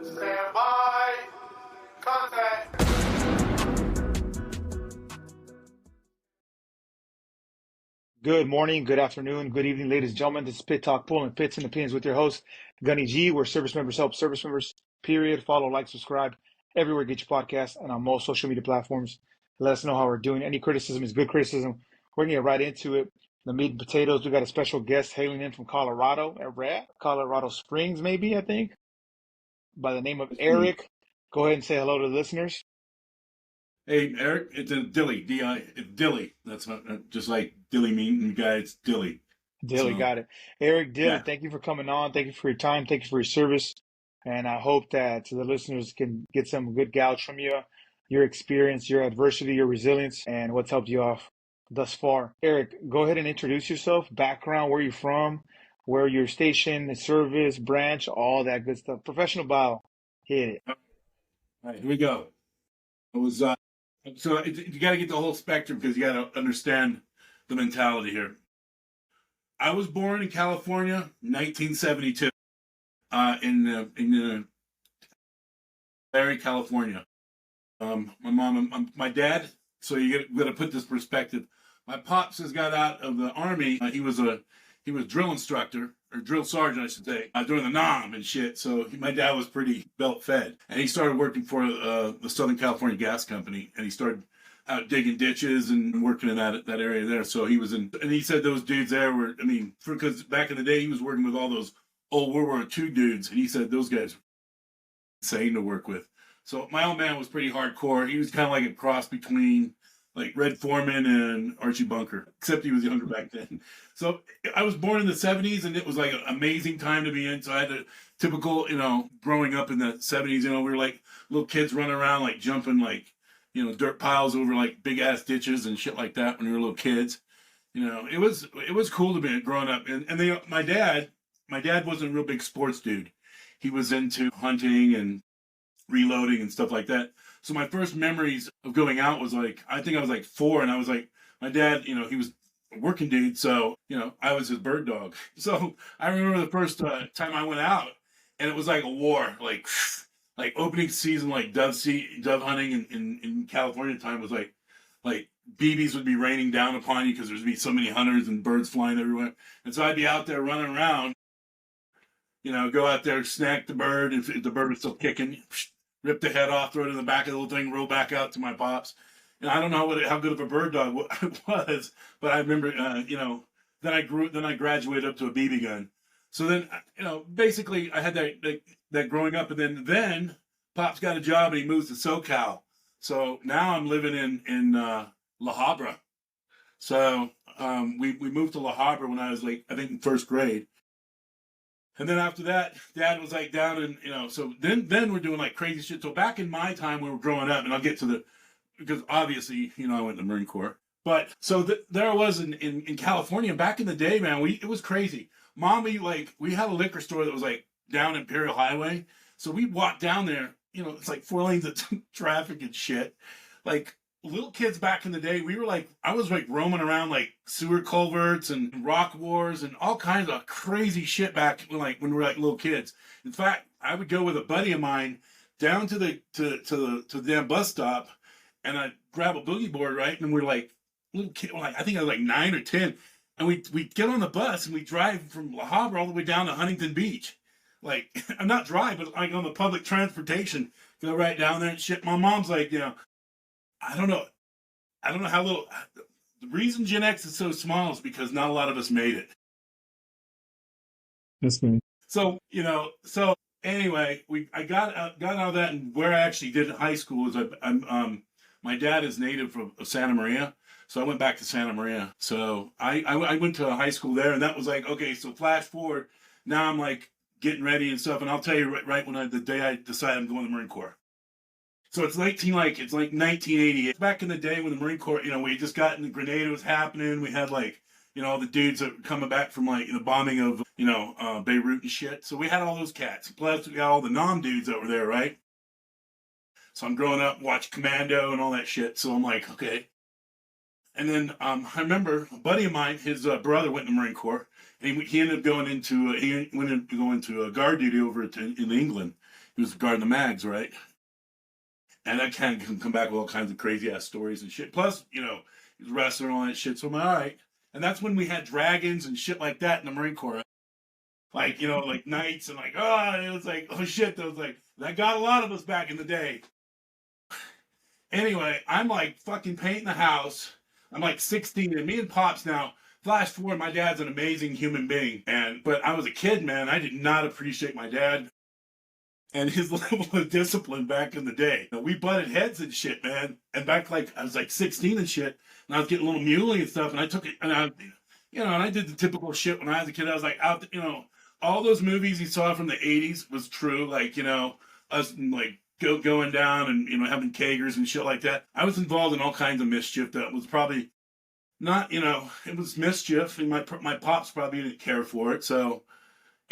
Stand by. Contact. Good morning, good afternoon, good evening, ladies and gentlemen. This is Pit Talk, pulling pits and opinions with your host, Gunny G. Where service members help service members, period. Follow, like, subscribe everywhere you get your podcast and on most social media platforms. Let us know how we're doing. Any criticism is good criticism. We're going to get right into it. The meat and potatoes, we got a special guest hailing in from Colorado, Colorado Springs, maybe, I think, by the name of Eric. Go ahead and say hello to the listeners. Hey, Eric, it's a Dille, D-I, it's Dille. That's not just like Dille mean guy, it's Dille. Dille, So, got it. Eric Dille, yeah. thank you for coming on. Thank you for your time. Thank you for your service. And I hope that the listeners can get some good gouge from you, your experience, your adversity, your resilience, and what's helped you off thus far. Eric, go ahead and introduce yourself, background, where you're from, where you're stationed, service, branch, all that good stuff. Professional bio. Hit it. All right, here we go. It was, you got to get the whole spectrum because you got to understand the mentality here. I was born in California, 1972, in Larry, California. My dad. So you got to put this perspective. My pops has got out of the army. He was drill instructor or drill sergeant, I should say, during the NOM and shit. So my dad was pretty belt fed, and he started working for the Southern California Gas Company, and he started out digging ditches and working in that area there. So he was in, and he said those dudes there were, I mean, because back in the day he was working with all those old World War II dudes, and he said those guys were insane to work with. So my old man was pretty hardcore. He was kind of like a cross between like Red Foreman and Archie Bunker, except he was younger back then. So I was born in the 70s, and it was like an amazing time to be in. So I had a typical, growing up in the 70s, we were like little kids running around, like jumping like, dirt piles over like big ass ditches and shit like that when we were little kids. It was cool to be growing up. And my dad wasn't a real big sports dude. He was into hunting and reloading and stuff like that. So my first memories of going out was like, I think I was like 4, and I was like, my dad, he was a working dude. So, I was his bird dog. So I remember the first time I went out, and it was like a war, like opening season, like dove hunting in California time was like BBs would be raining down upon you because there'd be so many hunters and birds flying everywhere. And so I'd be out there running around, go out there, snack the bird. If the bird was still kicking, rip the head off, throw it in the back of the little thing, roll back out to my pops. And I don't know how good of a bird dog I was, but I remember, then I graduated up to a BB gun. So then, basically I had that growing up, and then Pop's got a job and he moves to SoCal. So now I'm living in La Habra. So we moved to La Habra when I was like, I think in first grade. And then after that, Dad was like down in, so then we're doing like crazy shit. So back in my time, we were growing up, and I'll get to because obviously, I went to the Marine Corps. But so there I was in California back in the day, man. It was crazy. Mommy, we had a liquor store that was like down Imperial Highway. So we walked down there, it's like 4 lanes of traffic and shit. Like little kids back in the day, I was like roaming around like sewer culverts and rock wars and all kinds of crazy shit back when we were like little kids. In fact, I would go with a buddy of mine down to the damn bus stop, and I'd grab a boogie board, right? And we're like little kid, I think I was like 9 or 10. And we get on the bus and we drive from La Habra all the way down to Huntington Beach. Like, I'm not drive, but like on the public transportation, go right down there and shit. My mom's like, I don't know how little. The reason Gen X is so small is because not a lot of us made it. That's me. So so anyway, I got out of that, and where I actually did high school is my dad is native of Santa Maria, so I went back to Santa Maria. So I went to high school there, and that was like, okay, so flash forward, now I'm like getting ready and stuff, and I'll tell you right when the day I decided I'm going to the Marine Corps. So it's like 1988. Back in the day when the Marine Corps, we just gotten the Grenada was happening. We had like, the dudes that were coming back from like the bombing of, Beirut and shit. So we had all those cats. Plus we got all the NOM dudes that were there, right? So I'm growing up, watching Commando and all that shit. So I'm like, okay. And then I remember a buddy of mine, his brother went in the Marine Corps, and he ended up going into guard duty over in England. He was guarding the mags, right? And that can come back with all kinds of crazy ass stories and shit. Plus, you know, he's a wrestler and all that shit. So I'm like, all right. And that's when we had dragons and shit like that in the Marine Corps. Like, you know, like knights and like, oh, it was like, oh shit. That was like, that got a lot of us back in the day. Anyway, I'm like fucking painting the house. I'm like 16 and me and Pops now, flash forward, my dad's an amazing human being. But I was a kid, man. I did not appreciate my dad and his level of discipline back in the day. You know, we butted heads and shit, man. And back like, I was like 16 and shit. And I was getting a little muley and stuff. And I took it, and and I did the typical shit when I was a kid. I was like out, you know, all those movies you saw from the 80s was true. Like, you know, us like going down and, you know, having kegers and shit like that. I was involved in all kinds of mischief that was probably not, you know, it was mischief. And my pops probably didn't care for it. So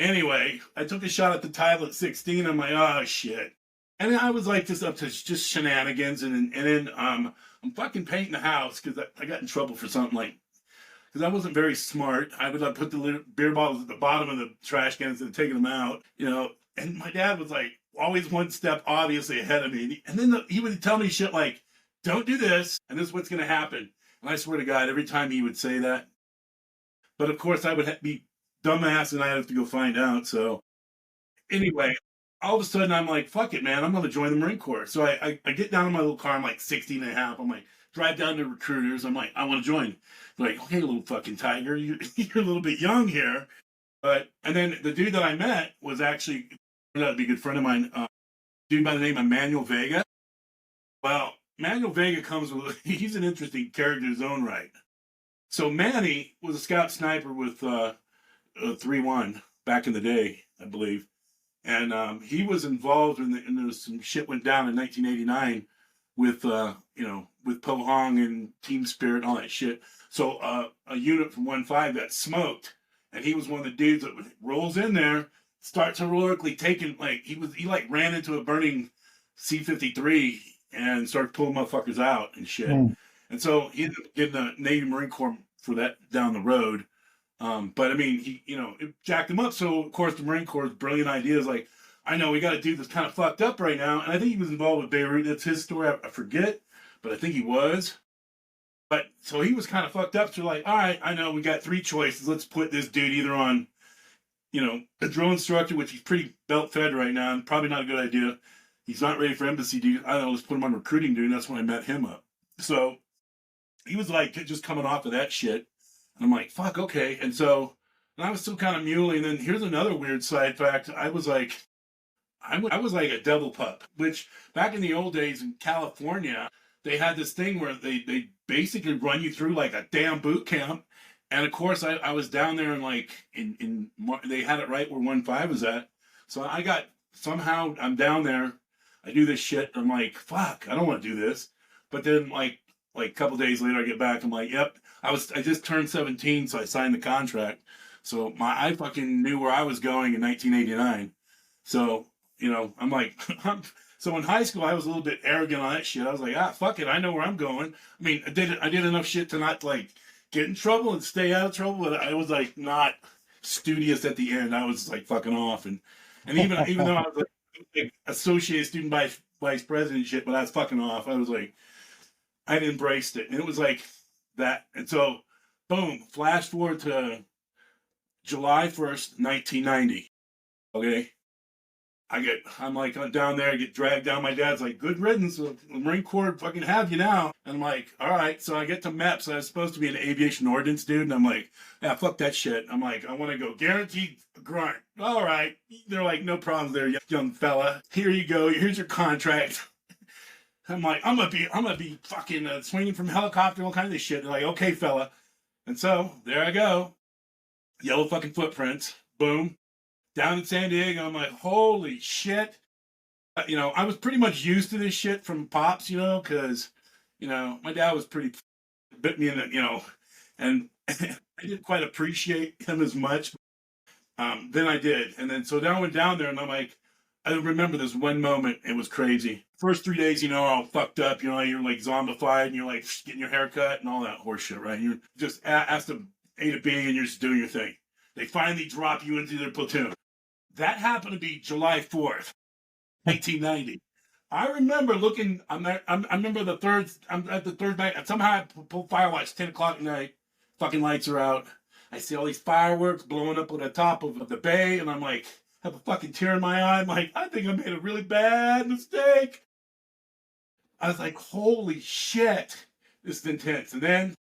anyway, I took a shot at the title at 16. I'm like, oh shit. And I was like just up to just shenanigans. And then I'm fucking painting the house because I got in trouble for something like, because I wasn't very smart. I would like put the beer bottles at the bottom of the trash cans and taking them out, you know. And my dad was like always one step obviously ahead of me. And then he would tell me shit like, don't do this, and this is what's going to happen. And I swear to God, every time he would say that. But of course, I would be dumbass and I have to go find out. So anyway, all of a sudden I'm like, fuck it, man. I'm going to join the Marine Corps. So I get down in my little car. I'm like 16 and a half. I'm like, drive down to recruiters. I'm like, I want to join. They're like, okay, little fucking tiger. You're a little bit young here. And then the dude that I met was actually, turned out to be a good friend of mine, dude by the name of Manuel Vega. Well, Manuel Vega he's an interesting character in his own right. So Manny was a scout sniper with 3-1 back in the day, I believe. And he was involved in there was some shit went down in 1989 with, you know, with Pohong and Team Spirit and all that shit. So a unit from 1-5 got smoked. And he was one of the dudes that rolls in there, starts heroically taking, like, he ran into a burning C-53 and started pulling motherfuckers out and shit. Mm. And so he ended up getting the Navy Marine Corps for that down the road. But I mean, he, you know, it jacked him up. So of course the Marine Corps' brilliant idea is like, I know we got a dude that's kind of fucked up right now. And I think he was involved with Beirut. That's his story. I forget, but I think he was. But so he was kind of fucked up. So like, all right, I know we got 3 choices. Let's put this dude either on, you know, a drill instructor, which he's pretty belt fed right now, and probably not a good idea. He's not ready for embassy duty. I don't know, let's put him on recruiting duty. That's when I met him up. So he was like just coming off of that shit. And I'm like, fuck, okay. And so, and I was still kind of muley. And then here's another weird side fact. I was like a devil pup, which back in the old days in California, they had this thing where they basically run you through like a damn boot camp. And of course, I was down there and like they had it right where 1-5 was at. So somehow I'm down there. I do this shit. I'm like, fuck, I don't want to do this. But then like a couple days later, I get back. I'm like, yep, I just turned 17, so I signed the contract. So I fucking knew where I was going in 1989. So, you know, I'm like, so in high school, I was a little bit arrogant on that shit. I was like, fuck it, I know where I'm going. I mean, I did enough shit to not like get in trouble and stay out of trouble, but I was like not studious at the end. I was like fucking off, and even though I was like associate student vice president shit, but I was fucking off. I was like, I embraced it, and it was like that. And so, boom, flash forward to July 1st, 1990. Okay. I'm like down there, I get dragged down. My dad's like, good riddance. The Marine Corps fucking have you now. And I'm like, all right. So I get to MEPS. I was supposed to be an aviation ordnance dude. And I'm like, yeah, fuck that shit. I'm like, I want to go guaranteed grunt. All right. They're like, no problem there, young fella. Here you go. Here's your contract. I'm like, I'm gonna be fucking swinging from helicopter, all kinds of shit. They're like, okay, fella. And so there I go. Yellow fucking footprints. Boom. Down in San Diego, I'm like, holy shit. You know, I was pretty much used to this shit from Pops, you know, because, you know, my dad was pretty, bit me in the, you know, and I didn't quite appreciate him as much. Then I did. And then, so then I went down there and I'm like, I remember this one moment, it was crazy. First 3 days, you know, all fucked up, you know, you're like zombified and you're like getting your hair cut and all that horse shit, right? You're just asked to A to B and you're just doing your thing. They finally drop you into their platoon. That happened to be July 4th. 1990. I remember looking. I remember the third. I'm at the third night, and somehow I pull firewatch 10 o'clock at night. Fucking lights are out. I see all these fireworks blowing up on the top of the bay, and I'm like, have a fucking tear in my eye. I'm like, I think I made a really bad mistake. I was like, holy shit, this is intense. And then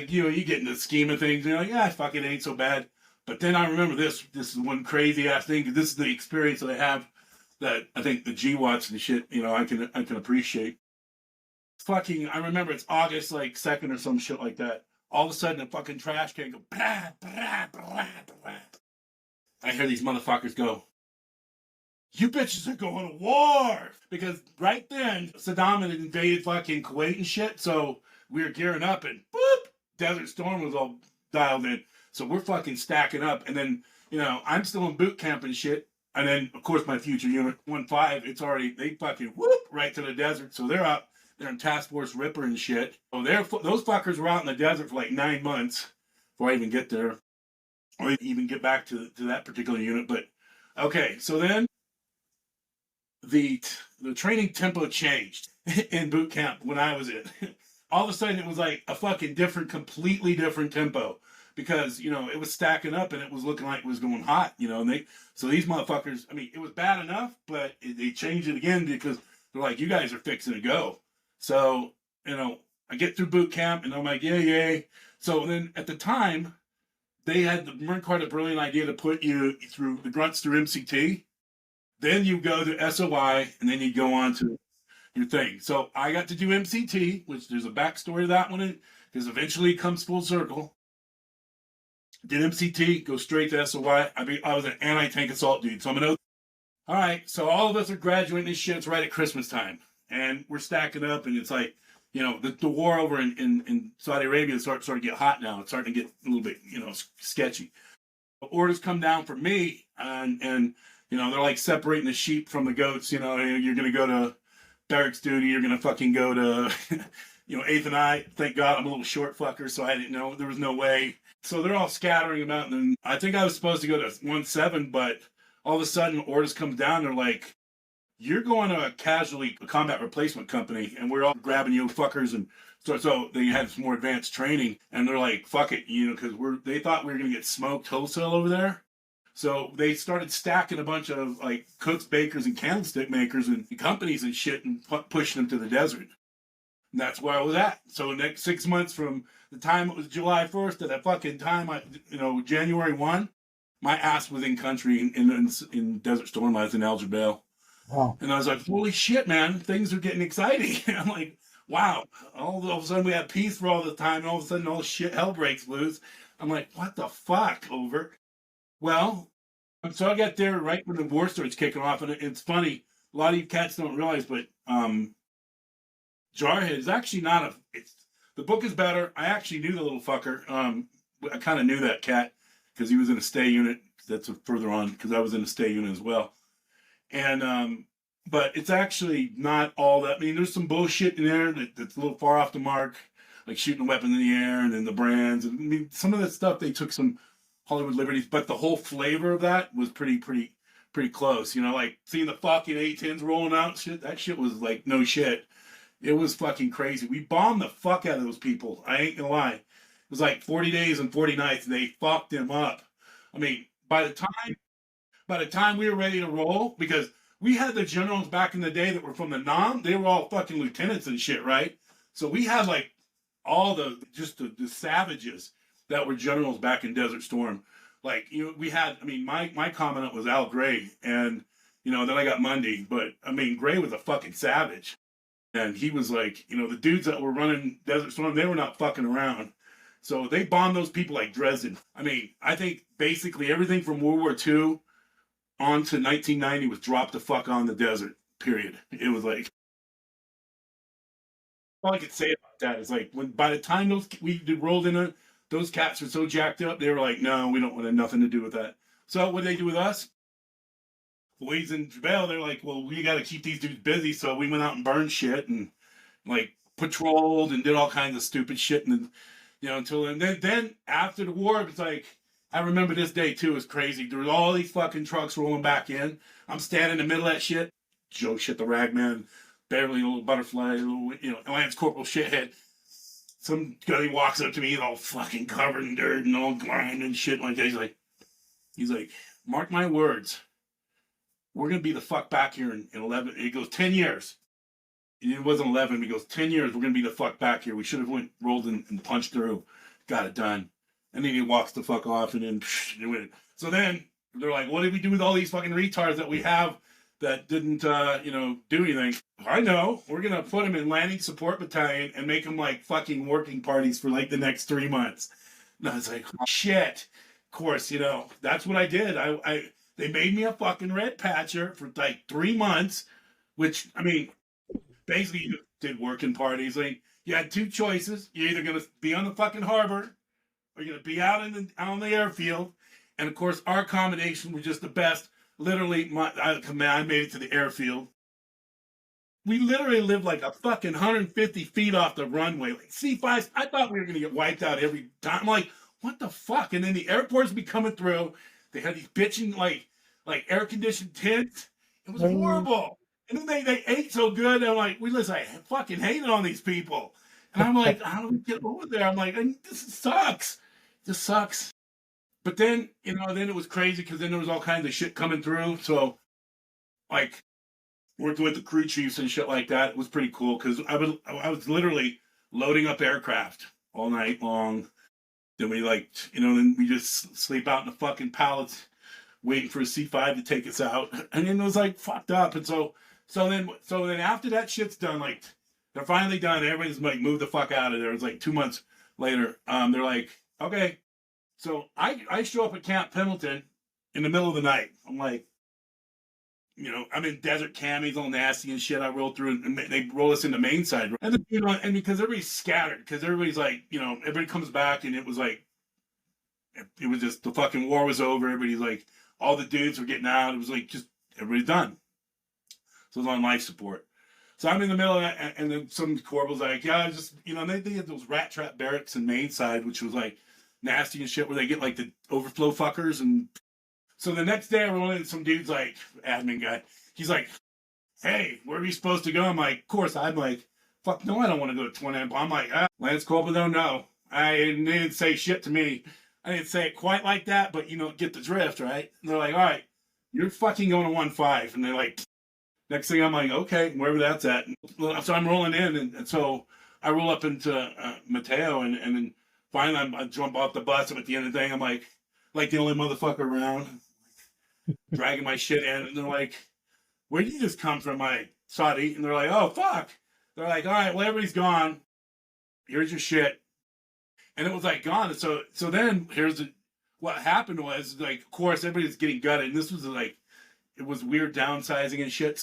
you get in the scheme of things, you're like, yeah, fuck it ain't so bad. But then I remember this. This is one crazy ass thing. This is the experience that I have that I think the G watts and shit, I can appreciate. Fucking, I remember it's August like 2nd or some shit like that. All of a sudden, a fucking trash can go. Blah, blah, blah, blah. I hear these motherfuckers go, you bitches are going to war! Because right then, Saddam had invaded fucking Kuwait and shit, so we were gearing up and boop! Desert Storm was all dialed in. So we're fucking stacking up. And then, I'm still in boot camp and shit. And then, of course, my future unit, 1-5, it's already, they fucking whoop right to the desert. So they're out there in Task Force Ripper and shit. So those fuckers were out in the desert for like 9 months before I even get there. Or even get back to that particular unit. But, okay, so then the training tempo changed in boot camp when I was in. All of a sudden, it was like a fucking completely different tempo. Because, it was stacking up and it was looking like it was going hot, and so these motherfuckers, it was bad enough, but they changed it again because they're like, you guys are fixing to go. So, I get through boot camp and I'm like, yay. So then at the time, the Marine Corps had a brilliant idea to put you through the grunts through MCT. Then you go to SOI and then you go on to your thing. So I got to do MCT, which there's a backstory to that one because eventually it comes full circle. Did MCT, go straight to SOI. I was an anti-tank assault dude, so I'm all right, so all of us are graduating this shit. It's right at Christmas time. And we're stacking up, and it's like, the war over in Saudi Arabia is starting to get hot now. It's starting to get a little bit, sketchy. Orders come down for me, and they're like separating the sheep from the goats. You're going to go to barracks duty. You're going to fucking go to, 8th and I. Thank God I'm a little short fucker, so I didn't know. There was no way. So they're all scattering about, and then I think I was supposed to go to 1-7, but all of a sudden orders come down. They're like, you're going to a combat replacement company, and we're all grabbing you fuckers. And so they had some more advanced training, and they're like, fuck it, because they thought we were going to get smoked wholesale over there. So they started stacking a bunch of like cooks, bakers, and candlestick makers and companies and shit and pushing them to the desert. And that's where I was at. So the next 6 months from the time it was July 1st to that fucking time, January 1, my ass was in country in Desert Storm. I was in Algerbale. Wow. And I was like, holy shit, man, things are getting exciting. I'm like, wow. All of a sudden we have peace for all the time, and all of a sudden all shit, hell breaks loose. I'm like, what the fuck, over? Well, so I got there right when the war starts kicking off, and it's funny. A lot of you cats don't realize, but Jarhead is actually not the book is better. I actually knew the little fucker. I kind of knew that cat because he was in a stay unit. That's further on because I was in a stay unit as well. And but it's actually not all that. There's some bullshit in there that's a little far off the mark, like shooting a weapon in the air and then the brands. Some of that stuff they took some Hollywood liberties, but the whole flavor of that was pretty close. Like seeing the fucking A-10s rolling out, shit. That shit was like no shit. It was fucking crazy. We bombed the fuck out of those people. I ain't gonna lie. It was like 40 days and 40 nights, and they fucked them up. By the time we were ready to roll, because we had the generals back in the day that were from the NAM, they were all fucking lieutenants and shit, right? So we had like all the savages that were generals back in Desert Storm. Like, we had, my commandant was Al Gray, and, then I got Mundy, but, Gray was a fucking savage. And he was like, the dudes that were running Desert Storm, they were not fucking around. So they bombed those people like Dresden. I think basically everything from World War II on to 1990 was dropped the fuck on the desert, period. It was like, all I could say about that is like, by the time we rolled in, those cats were so jacked up, they were like, no, we don't want nothing to do with that. So what did they do with us? Boys in Jabal, they're like, well, we got to keep these dudes busy, so we went out and burned shit and like patrolled and did all kinds of stupid shit, and until then after the war, it's like, I remember this day too. It was crazy. There was all these fucking trucks rolling back in. I'm standing in the middle of that shit. Joe shit the ragman, barely a little butterfly, a little, Lance Corporal shithead. Some guy walks up to me, all fucking covered in dirt and all grind and shit like that. He's like, mark my words, we're gonna be the fuck back here in 11. He goes 10 years. It wasn't 11. He goes 10 years. We're gonna be the fuck back here. We should have rolled and punched through, got it done. And then he walks the fuck off, and then so then they're like, what did we do with all these fucking retards that we have that didn't, do anything? I know. We're going to put them in landing support battalion and make them like fucking working parties for like the next 3 months. And I was like, oh, shit. Of course, that's what I did. They made me a fucking red patcher for like 3 months, which, I mean, basically you did working parties. Like, you had two choices. You're either going to be on the fucking harbor or you're going to be out on the airfield. And of course, our accommodation was just the best. Literally, I made it to the airfield. We literally lived like a fucking 150 feet off the runway. Like C5s, I thought we were going to get wiped out every time. I'm like, what the fuck? And then the airports be coming through. They had these bitching, like air-conditioned tents. It was horrible. And then they ate so good. I'm like, I fucking hated on these people. And I'm like, how do we get over there? I'm like, this sucks. This sucks. But then, then it was crazy because then there was all kinds of shit coming through. So, like, working with the crew chiefs and shit like that, it was pretty cool because I was literally loading up aircraft all night long. Then we then we just sleep out in the fucking pallets waiting for a C5 to take us out. And then it was like fucked up. And so then after that shit's done, like they're finally done. Everybody's like moved the fuck out of there. It was like 2 months later. They're like, okay. So I show up at Camp Pendleton in the middle of the night. I'm like, I'm in desert camis, all nasty and shit. I roll through and they roll us into main side. And then, and because everybody's scattered, because everybody's like, everybody comes back and it was like, it was just the fucking war was over. Everybody's like, all the dudes were getting out. It was like, just everybody's done. So I was on life support. So I'm in the middle of that, and then some corporal's like, yeah, just, they had those rat trap barracks in main side, which was like, nasty and shit where they get like the overflow fuckers. And so the next day I roll in, some dude's like, admin guy, he's like, hey, where are we supposed to go? I'm like, of course. I'm like, fuck no, I don't want to go to 20. I'm like, Lance Corporal don't know. I didn't say shit to me. I didn't say it quite like that, but get the drift, right? And they're like, all right, you're fucking going to 1-5. And they're like, next thing I'm like, okay, wherever that's at. And so I'm rolling in, and so I roll up into Mateo, and then finally, I jump off the bus, and at the end of the day, I'm like the only motherfucker around, dragging my shit in. And they're like, where did you just come from? I'm like, Saudi. And they're like, oh, fuck. They're like, all right, well, everybody's gone. Here's your shit. And it was like gone. And so then what happened was, like, of course, everybody's getting gutted. And this was like, it was weird downsizing and shit.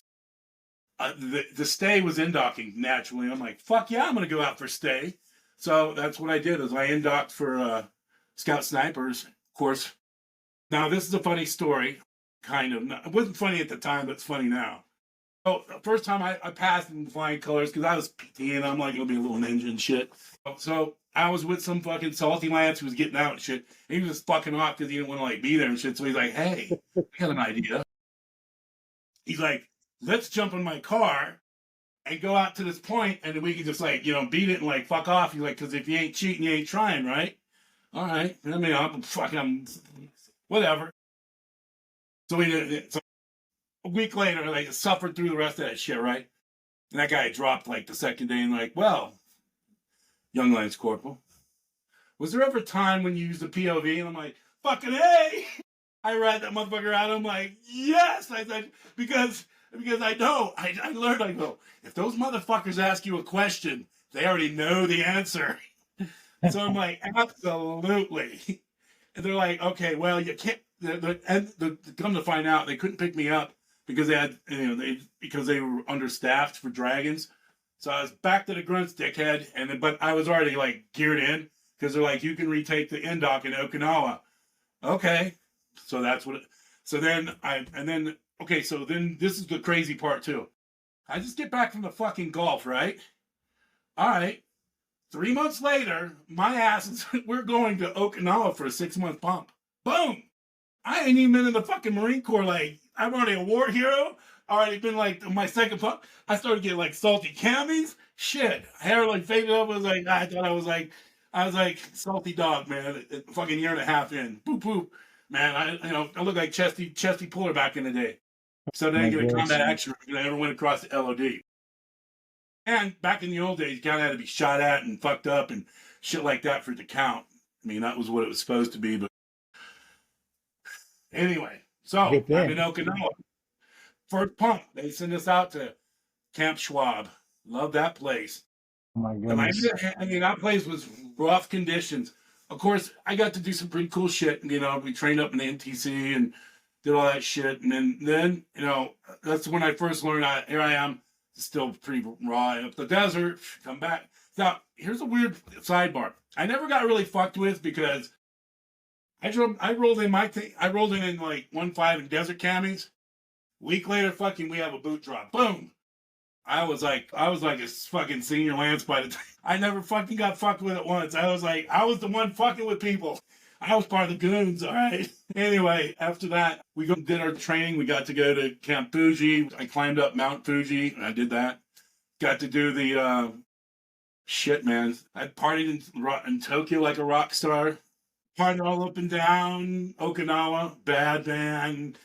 The stay was in-docking naturally. I'm like, fuck yeah, I'm going to go out for stay. So that's what I did, is I in-docked for Scout Snipers, of course. Now, this is a funny story, kind of. It wasn't funny at the time, but it's funny now. So the first time I passed in flying colors, because I was PT, and I'm like, it'll be a little ninja and shit. So I was with some fucking salty Lance who was getting out and shit. And he was just fucking off because he didn't want to like be there and shit. So he's like, hey, I got an idea. He's like, let's jump in my car and go out to this point, and then we can just like, beat it and like fuck off. He's like, because if you ain't cheating, you ain't trying, right? All right. I mean, I'm whatever. So a week later, like, suffered through the rest of that shit, right? And that guy dropped like the second day and like, well, young Lance Corporal, was there ever a time when you used the POV? And I'm like, fucking hey! I read that motherfucker out. I'm like, yes! I said, because I know, I learned, I go, if those motherfuckers ask you a question, they already know the answer. So I'm like, absolutely. And they're like, okay, well, you can't, come to find out, they couldn't pick me up because they had, because they were understaffed for Dragons. So I was back to the grunts, dickhead. But I was already like geared in because they're like, you can retake the in-dock in Okinawa. Okay. So that's what, so then this is the crazy part too. I just get back from the fucking Gulf, right? All right. 3 months later, my ass is, we're going to Okinawa for a 6-month pump. Boom. I ain't even been in the fucking Marine Corps. Like, I'm already a war hero. already been like my second pump. I started getting like salty camis. Shit, hair like faded up. I thought I was like salty dog, man. A fucking year and a half in. Boop boop, man. I look like Chesty Puller back in the day. So then I get a combat action. I never went across the LOD. And back in the old days, you kind of had to be shot at and fucked up and shit like that for it to count. I mean, that was what it was supposed to be. But anyway, so I'm in Okinawa. First pump, they send us out to Camp Schwab. Love that place. Oh my goodness. I mean, that place was rough conditions. Of course, I got to do some pretty cool shit. You know, we trained up in the NTC and did all that shit. And then you know, that's when I first learned here I am, still pretty raw up the desert, come back. Now, here's a weird sidebar. I never got really fucked with because I rolled in like 1.5 in desert camis. Week later, fucking, we have a boot drop. Boom. I was like a fucking senior lance by the time. I never fucking got fucked with it once. I was the one fucking with people. I was part of the goons, all right? Anyway, after that, we did our training. We got to go to Camp Fuji. I climbed up Mount Fuji. I did that. Got to do the, shit, man. I partied in Tokyo like a rock star. Partied all up and down Okinawa. Bad band.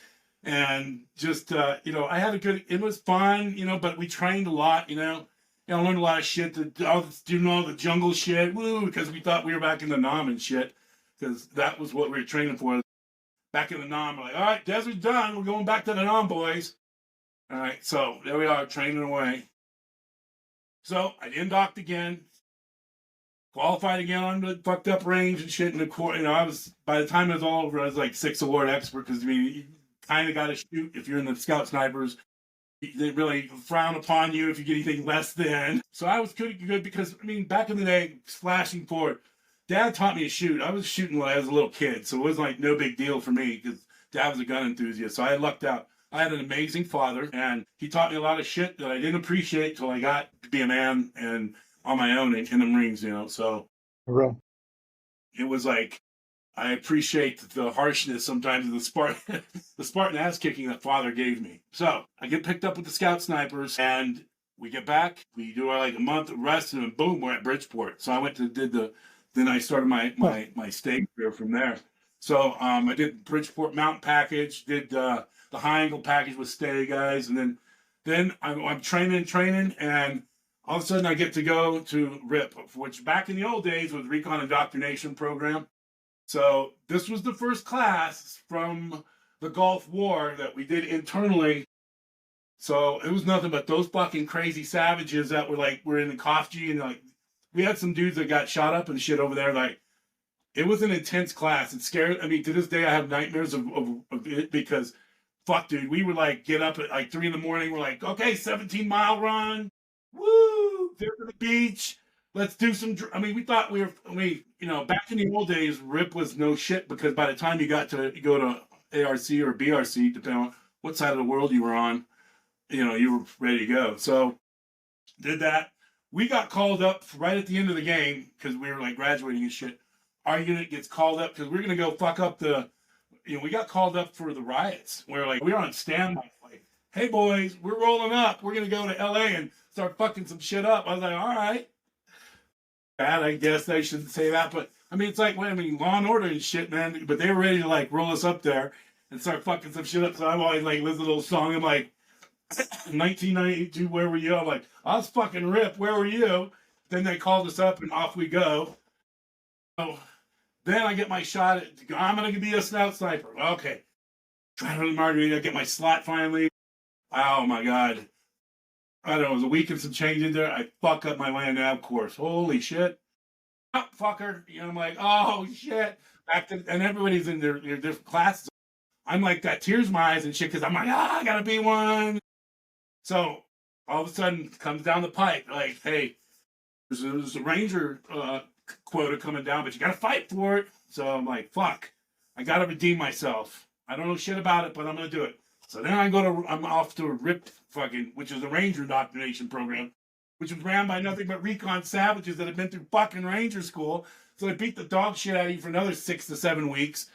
And just, you know, I had it was fun, you know, but we trained a lot, you know. I learned a lot of shit, doing all the jungle shit, woo, because we thought we were back in the Nam and shit, because that was what we were training for. Back in the Nam, we're like, all right, desert's done, we're going back to the Nam, boys. All right, so there we are, training away. So I indocked again, qualified again on the fucked up range and shit in the court. You know, by the time it was all over, I was like 6 award expert, because I mean, you kind of got to shoot if you're in the scout snipers. They really frown upon you if you get anything less than. So I was pretty good because, I mean, back in the day, flashing forward, Dad taught me to shoot. I was shooting when I was a little kid, so it was like no big deal for me because Dad was a gun enthusiast. So I lucked out. I had an amazing father, and he taught me a lot of shit that I didn't appreciate till I got to be a man and on my own in the Marines, you know. So it was like, I appreciate the harshness sometimes of the Spartan ass kicking that father gave me. So I get picked up with the scout snipers, and we get back. We do like a month of rest, and then boom, we're at Bridgeport. So I went to then I started my state career from there. So I did Bridgeport Mountain package, did the high angle package with stay guys, and then I'm training, and all of a sudden I get to go to RIP, which back in the old days was Recon Indoctrination Program. So this was the first class from the Gulf War that we did internally. So it was nothing but those fucking crazy savages that were in the Kofji, and like we had some dudes that got shot up and shit over there. Like it was an intense class. It scared. I mean, to this day I have nightmares of it because fuck, dude, we would like get up at like 3 a.m. We're like, okay, 17-mile run, woo, there to the beach. Let's do some. I mean, we thought you know, back in the old days, RIP was no shit because by the time you go to ARC or BRC, depending on what side of the world you were on, you know, you were ready to go. So did that. We got called up right at the end of the game because we were like graduating and shit. Our unit gets called up because we're gonna go fuck up we got called up for the riots. We're on standby. Like, hey boys, we're rolling up. We're gonna go to LA and start fucking some shit up. I was like, all right. Bad, I guess I shouldn't say that, but I mean, it's like, Law and Order and shit, man. But they were ready to like roll us up there and start fucking some shit up. So I'm always like, listen to a little song. I'm like, 1992, where were you? I'm like, I was fucking RIP. Where were you? Then they called us up and off we go. So then I get my shot. I'm gonna be a scout sniper. Okay, trying to margarita. I get my slot finally. Oh my god. I don't know, it was a week and some change in there. I fuck up my land nav course. Holy shit. Oh, fucker. You know, I'm like, oh shit. And everybody's in their different classes. I'm like, that tears in my eyes and shit, because I'm like, I gotta be one. So all of a sudden comes down the pipe, like, hey, there's a ranger quota coming down, but you gotta fight for it. So I'm like, fuck. I gotta redeem myself. I don't know shit about it, but I'm gonna do it. So then I'm off to a RIP which is the Ranger Indoctrination Program, which was ran by nothing but recon savages that had been through fucking Ranger School. So they beat the dog shit out of you for another 6 to 7 weeks,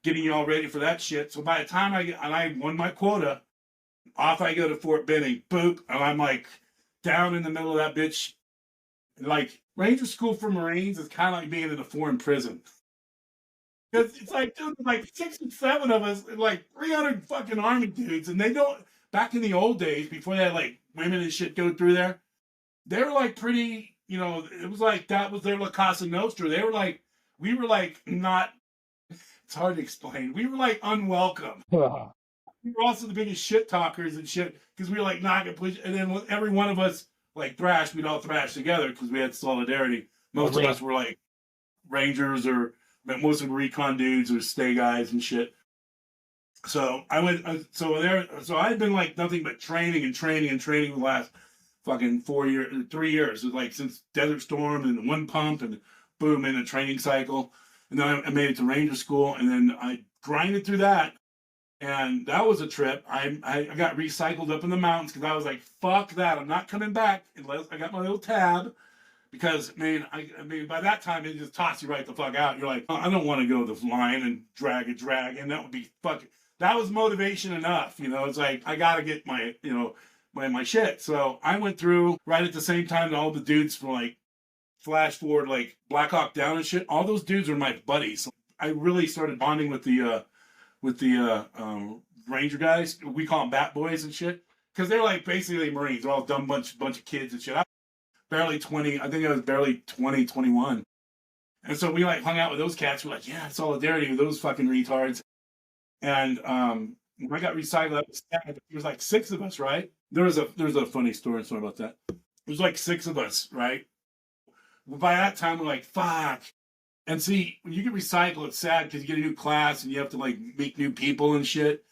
getting you all ready for that shit. So by the time I won my quota, Off I go to Fort Benning, boop, and I'm like down in the middle of that bitch. Like Ranger School for Marines is kind of like being in a foreign prison. It's like, dude, like 6 or 7 of us, like 300 fucking army dudes, and they don't. Back in the old days, before they had like women and shit go through there, they were like pretty. You know, it was like that was their La Casa Nostra. They were like, we were like not. It's hard to explain. We were like unwelcome. We were also the biggest shit talkers and shit because we were like not gonna push. And then every one of us like thrashed, we'd all thrash together because we had solidarity. Most of us were like Rangers or most of them recon dudes or stay guys and shit. So I went, so I had been like nothing but training and training and training the last fucking 4 years, 3 years. It was like since Desert Storm and one pump and boom in a training cycle. And then I made it to Ranger School and then I grinded through that. And that was a trip. I got recycled up in the mountains because I was like, fuck that. I'm not coming back unless I got my little tab. Because, I mean, by that time, it just tossed you right the fuck out. You're like, oh, I don't want to go to the line and drag. And that would be fucking, that was motivation enough. You know, it's like, I got to get my, you know, my shit. So I went through right at the same time that all the dudes from like, flash forward, like Black Hawk Down and shit. All those dudes were my buddies. I really started bonding with the Ranger guys. We call them Bat Boys and shit. Because they're like basically Marines. They're all dumb bunch of kids and shit. Barely 20. I think I was barely 20, 21. And so we like hung out with those cats. We're like, yeah, solidarity with those fucking retards. And when I got recycled, there was like 6 of us, right? There's a funny story about that. There's like 6 of us, right? By that time, we're like, fuck. And see, when you get recycled, it's sad because you get a new class and you have to like meet new people and shit.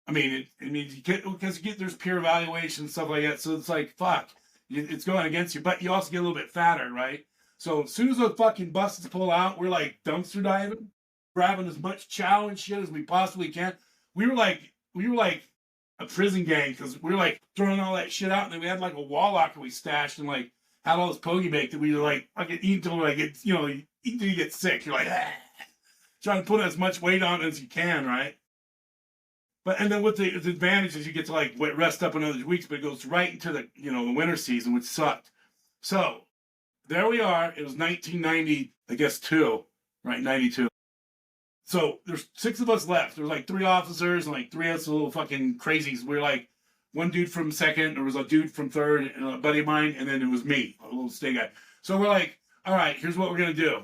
I mean, you get because there's peer evaluation and stuff like that. So it's like, fuck. It's going against you, but you also get a little bit fatter, right? So as soon as those fucking buses pull out, we're like dumpster diving, grabbing as much chow and shit as we possibly can. We were like a prison gang because we were like throwing all that shit out, and then we had like a wall locker we stashed and like had all this pogie bake that we were like fucking eat until like it's you eat until you get sick. You're like trying to put as much weight on as you can, right? But and then with the advantage is you get to like rest up another weeks, but it goes right into the the winter season, which sucked. So there we are. It was 1990, I guess 2, right? 92. So there's 6 of us left. There's like 3 officers and like 3 of us little fucking crazies. We're like one dude from 2nd, there was a dude from 3rd, and a buddy of mine, and then it was me, a little stay guy. So we're like, all right, here's what we're gonna do.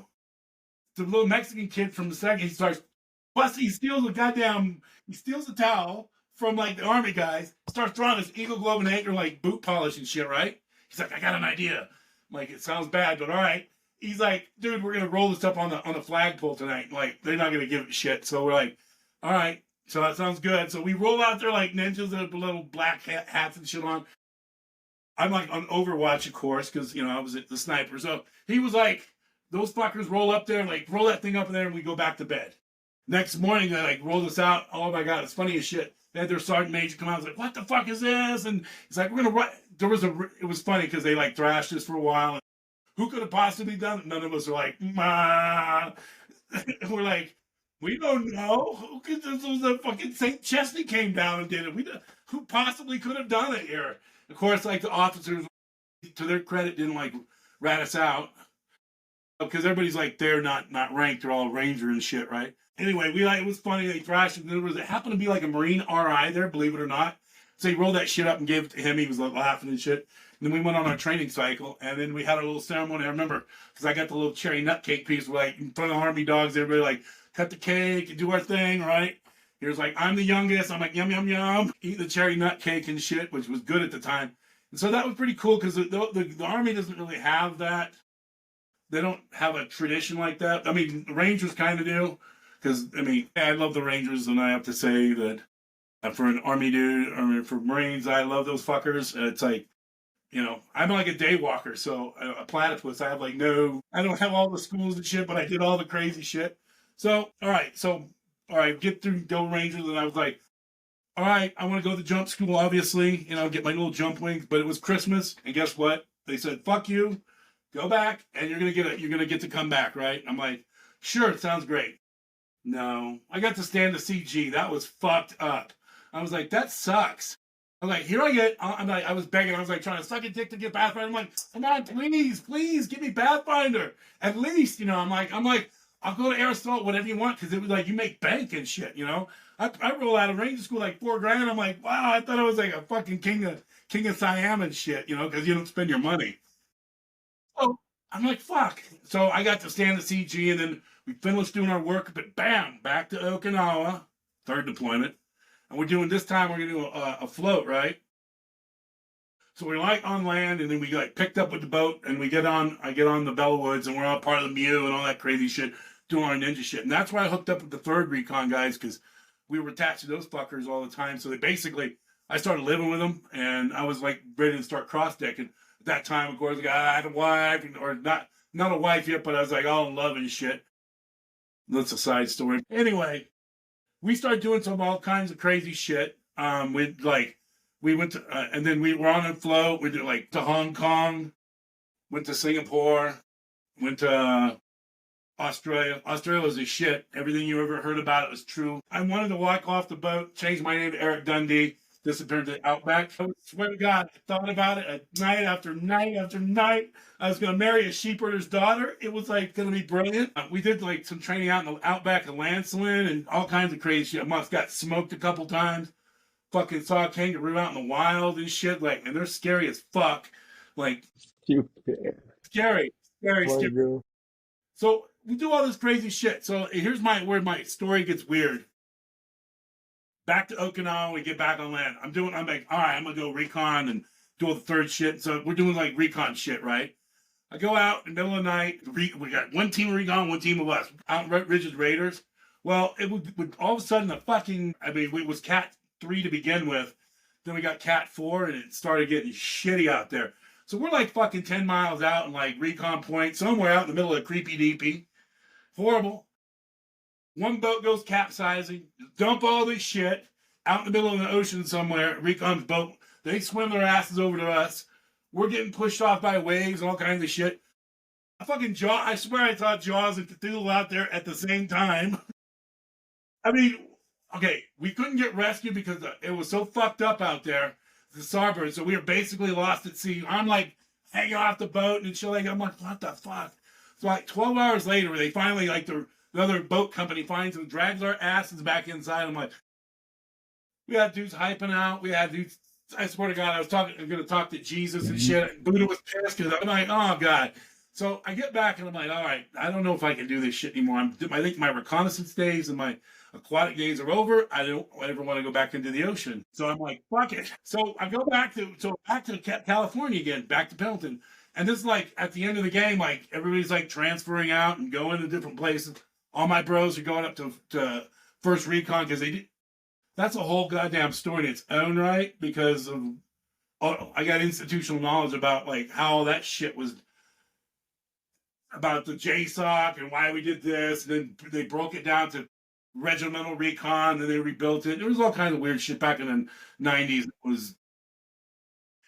The little Mexican kid from the 2nd, he starts. Plus, he steals a towel from like the army guys, starts throwing his Eagle Globe and Anchor like boot polish and shit, right? He's like, I got an idea. I'm like, it sounds bad, but all right. He's like, dude, we're gonna roll this up on the flagpole tonight. Like, they're not gonna give it shit. So we're like, all right, so that sounds good. So we roll out there like ninjas with little black hats and shit on. I'm like on Overwatch, of course, because I was the sniper. So he was like, those fuckers roll up there, like roll that thing up in there, and we go back to bed. Next morning, they like rolled us out. Oh my God, it's funny as shit. They had their sergeant major come out. I was like, what the fuck is this? And he's like, we're going to run. It was funny because they like thrashed us for a while. Who could have possibly done it? None of us were like, ma. We're like, we don't know. This was a fucking St. Chesney came down and did it. Who possibly could have done it here? Of course, like the officers, to their credit, didn't like rat us out. Because everybody's like, they're not ranked. They're all Ranger and shit, right? Anyway, it was funny. They thrashed it. It happened to be like a Marine RI there, believe it or not. So he rolled that shit up and gave it to him. He was like laughing and shit. And then we went on our training cycle, and then we had a little ceremony. I remember because I got the little cherry nut cake piece, like in front of the army dogs. Everybody like cut the cake and do our thing, right? He was like, I'm the youngest. I'm like, yum yum yum, eating the cherry nut cake and shit, which was good at the time. And so that was pretty cool because the army doesn't really have that. They don't have a tradition like that. I mean, the Rangers kind of do. Because, I love the Rangers, and I have to say that for an Army dude, for Marines, I love those fuckers. It's like, I'm like a day walker, so a platypus. I have I don't have all the schools and shit, but I did all the crazy shit. So, all right, get through, go Rangers, and I was like, all right, I want to go to jump school, obviously, get my little jump wings, but it was Christmas, and guess what? They said, fuck you, go back, and you're gonna get to come back, right? I'm like, sure, it sounds great. No, I got to stand the CG. That was fucked up. I was like, that sucks. I'm like, here I get. I'm like, I was begging. I was like trying to suck a dick to get Pathfinder. I'm like, come on, please, give me Pathfinder. At least, I'm like, I'll go to Aristotle, whatever you want, because it was like you make bank and shit. I roll out of Ranger School like $4,000. I'm like, wow, I thought I was like a fucking king of Siam and shit, because you don't spend your money. So I'm like, fuck. So I got to stand the CG, and then we finished doing our work, but bam, back to Okinawa, third deployment. And we're doing this time, we're going to do a float, right? So we're like on land, and then we like picked up with the boat, and I get on the Bellwoods, and we're all part of the Mew and all that crazy shit, doing our ninja shit. And that's why I hooked up with the third recon guys, because we were attached to those fuckers all the time. So I started living with them, and I was like ready to start cross-decking. At that time, of course, I had a wife, or not a wife yet, but I was like all in love and shit. That's a side story. Anyway, we started doing all kinds of crazy shit. We went to, and then we were on a float. We did like to Hong Kong, went to Singapore, went to Australia. Australia was a shit. Everything you ever heard about it was true. I wanted to walk off the boat, change my name to Eric Dundee, disappeared to the Outback. I swear to God, I thought about it at night after night after night. I was going to marry a sheepherder's daughter. It was like going to be brilliant. We did like some training out in the Outback of Lancelin and all kinds of crazy shit. I must got smoked a couple times. Fucking saw a kangaroo out in the wild and shit. Like, and they're scary as fuck. Like, Stupid. scary. Poor girl. So we do all this crazy shit. So here's where my story gets weird. Back to Okinawa, we get back on land. I'm like, all right, I'm gonna go recon and do all the third shit. So we're doing like recon shit, right? I go out in the middle of the night. We got one team of recon, one team of us out in Ridge's Raiders. Well, it would all of a sudden it was Cat 3 to begin with. Then we got Cat 4, and it started getting shitty out there. So we're like fucking 10 miles out in like recon point, somewhere out in the middle of creepy deepy. Horrible. One boat goes capsizing, dump all this shit out in the middle of the ocean somewhere. Recon's boat, they swim their asses over to us. We're getting pushed off by waves and all kinds of shit. I swear I saw Jaws and Cthulhu out there at the same time. I mean, okay, we couldn't get rescued because it was so fucked up out there, the starboard. So we were basically lost at sea. I'm like hanging off the boat and shit. I'm like, what the fuck? So like 12 hours later, they finally the other boat company finds and drags our asses back inside. I'm like, we had dudes hyping out. We had dudes. I swear to God, I'm going to talk to Jesus and shit. Buddha was pissed because I'm like, oh God. So I get back and I'm like, all right, I don't know if I can do this shit anymore. I think my reconnaissance days and my aquatic days are over. I don't ever want to go back into the ocean. So I'm like, fuck it. So I go back to California again, back to Pendleton. And this is like at the end of the game, like everybody's like transferring out and going to different places. All my bros are going up to first recon because that's a whole goddamn story in its own right, because I got institutional knowledge about like how that shit was about the JSOC and why we did this. And then they broke it down to regimental recon, and they rebuilt it. There was all kinds of weird shit back in the 90s.